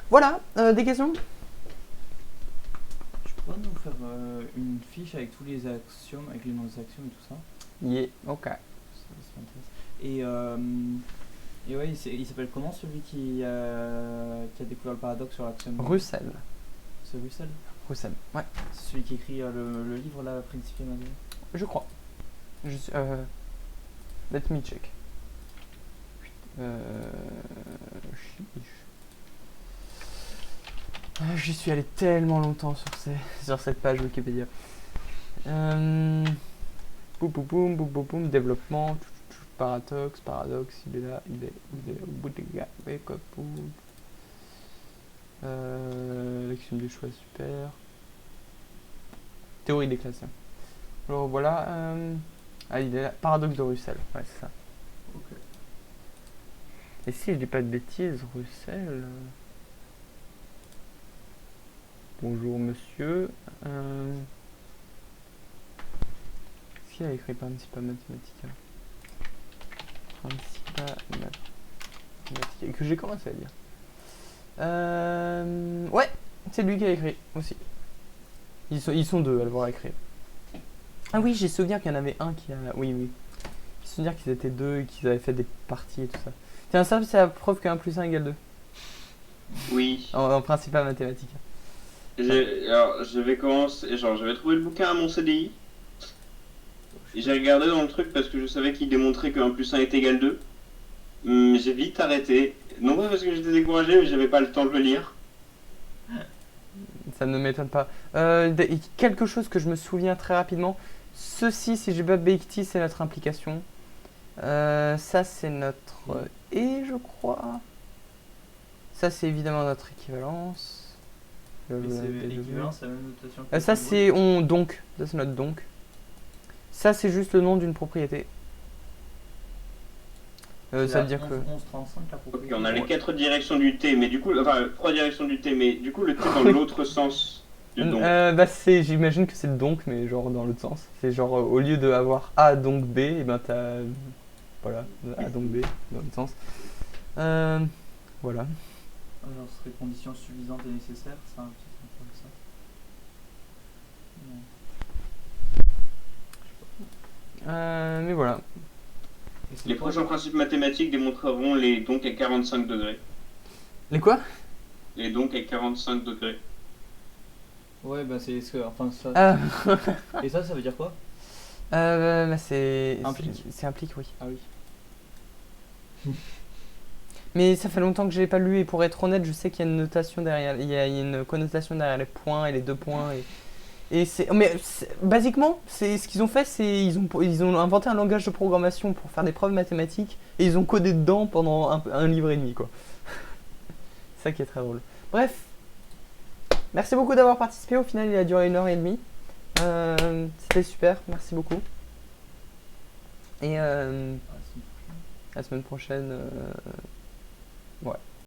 voilà, des questions? Tu pourrais nous faire une fiche avec tous les axiomes, avec les noms des axiomes et tout ça? Yeah, ok. Ça m'intéresse. Et ouais, il s'appelle comment celui qui a découvert le paradoxe sur l'axiome? Russell. C'est Russell? Russell, ouais. C'est celui qui écrit le livre là, Principia Manuel? Je crois. Let me check. J'y suis allé tellement longtemps sur cette page Wikipédia. Boum, développement, paradoxe, il est là, il est au bout des gars. L'axiome du choix, super. Théorie des classes. Alors voilà, il est là, paradoxe de Russell, ouais c'est ça. Ok. Et si je dis pas de bêtises, Russell... Bonjour monsieur. Qu'est-ce qu'il a écrit Principia Mathematica? Principia Mathematica, que j'ai commencé à lire. Ouais, c'est lui qui a écrit aussi. Ils sont deux à l'avoir écrit. Ah oui, j'ai souvenir qu'il y en avait un qui a... Oui. J'ai souvenir qu'ils étaient deux et qu'ils avaient fait des parties et tout ça. Tiens, ça c'est la preuve que 1 plus 1 égale 2. Oui. En Principia Mathematica. Alors, j'avais trouvé le bouquin à mon CDI. Et j'ai regardé dans le truc parce que je savais qu'il démontrait que 1 plus 1 est égal 2. J'ai vite arrêté. Non pas parce que j'étais découragé, mais j'avais pas le temps de le lire. Ça ne m'étonne pas. Quelque chose que je me souviens très rapidement. Ceci, si j'ai pas bêtis, c'est notre implication. Ça, c'est notre et, je crois. Ça, c'est évidemment notre équivalence. C'est l'équivalence, c'est la même notation. Ça, c'est donc. Ça, c'est notre donc. Ça, c'est juste le nom d'une propriété. Ça veut dire que... 1135, la propriété. Ok, on a les 4 directions du T, mais du coup... Enfin, 3 directions du T, mais du coup, le T dans l'autre sens du donc. J'imagine que c'est le donc, mais genre dans l'autre sens. C'est genre, au lieu d'avoir A donc B, et ben t'as... Voilà, A donc B, dans l'autre sens. Voilà. Genre, ce serait condition suffisante et nécessaire, ça, un petit peu comme ça. Non. Mais voilà. Les prochains principes mathématiques démontreront les donc à 45 degrés. Les quoi? Les donc à 45 degrés. Ouais, bah c'est ce que... Enfin, ça... Et ça veut dire quoi? C'est... Implique. C'est implique, oui. Ah oui. Mais ça fait longtemps que je l'ai pas lu et pour être honnête, je sais qu'il y a une notation derrière, il y a une connotation derrière les points et les deux points Et basiquement, c'est ce qu'ils ont fait, c'est ils ont inventé un langage de programmation pour faire des preuves mathématiques et ils ont codé dedans pendant un livre et demi, quoi. C'est ça qui est très drôle. Bref, merci beaucoup d'avoir participé. Au final, il a duré 1h30. C'était super, merci beaucoup. Et la semaine prochaine, ouais.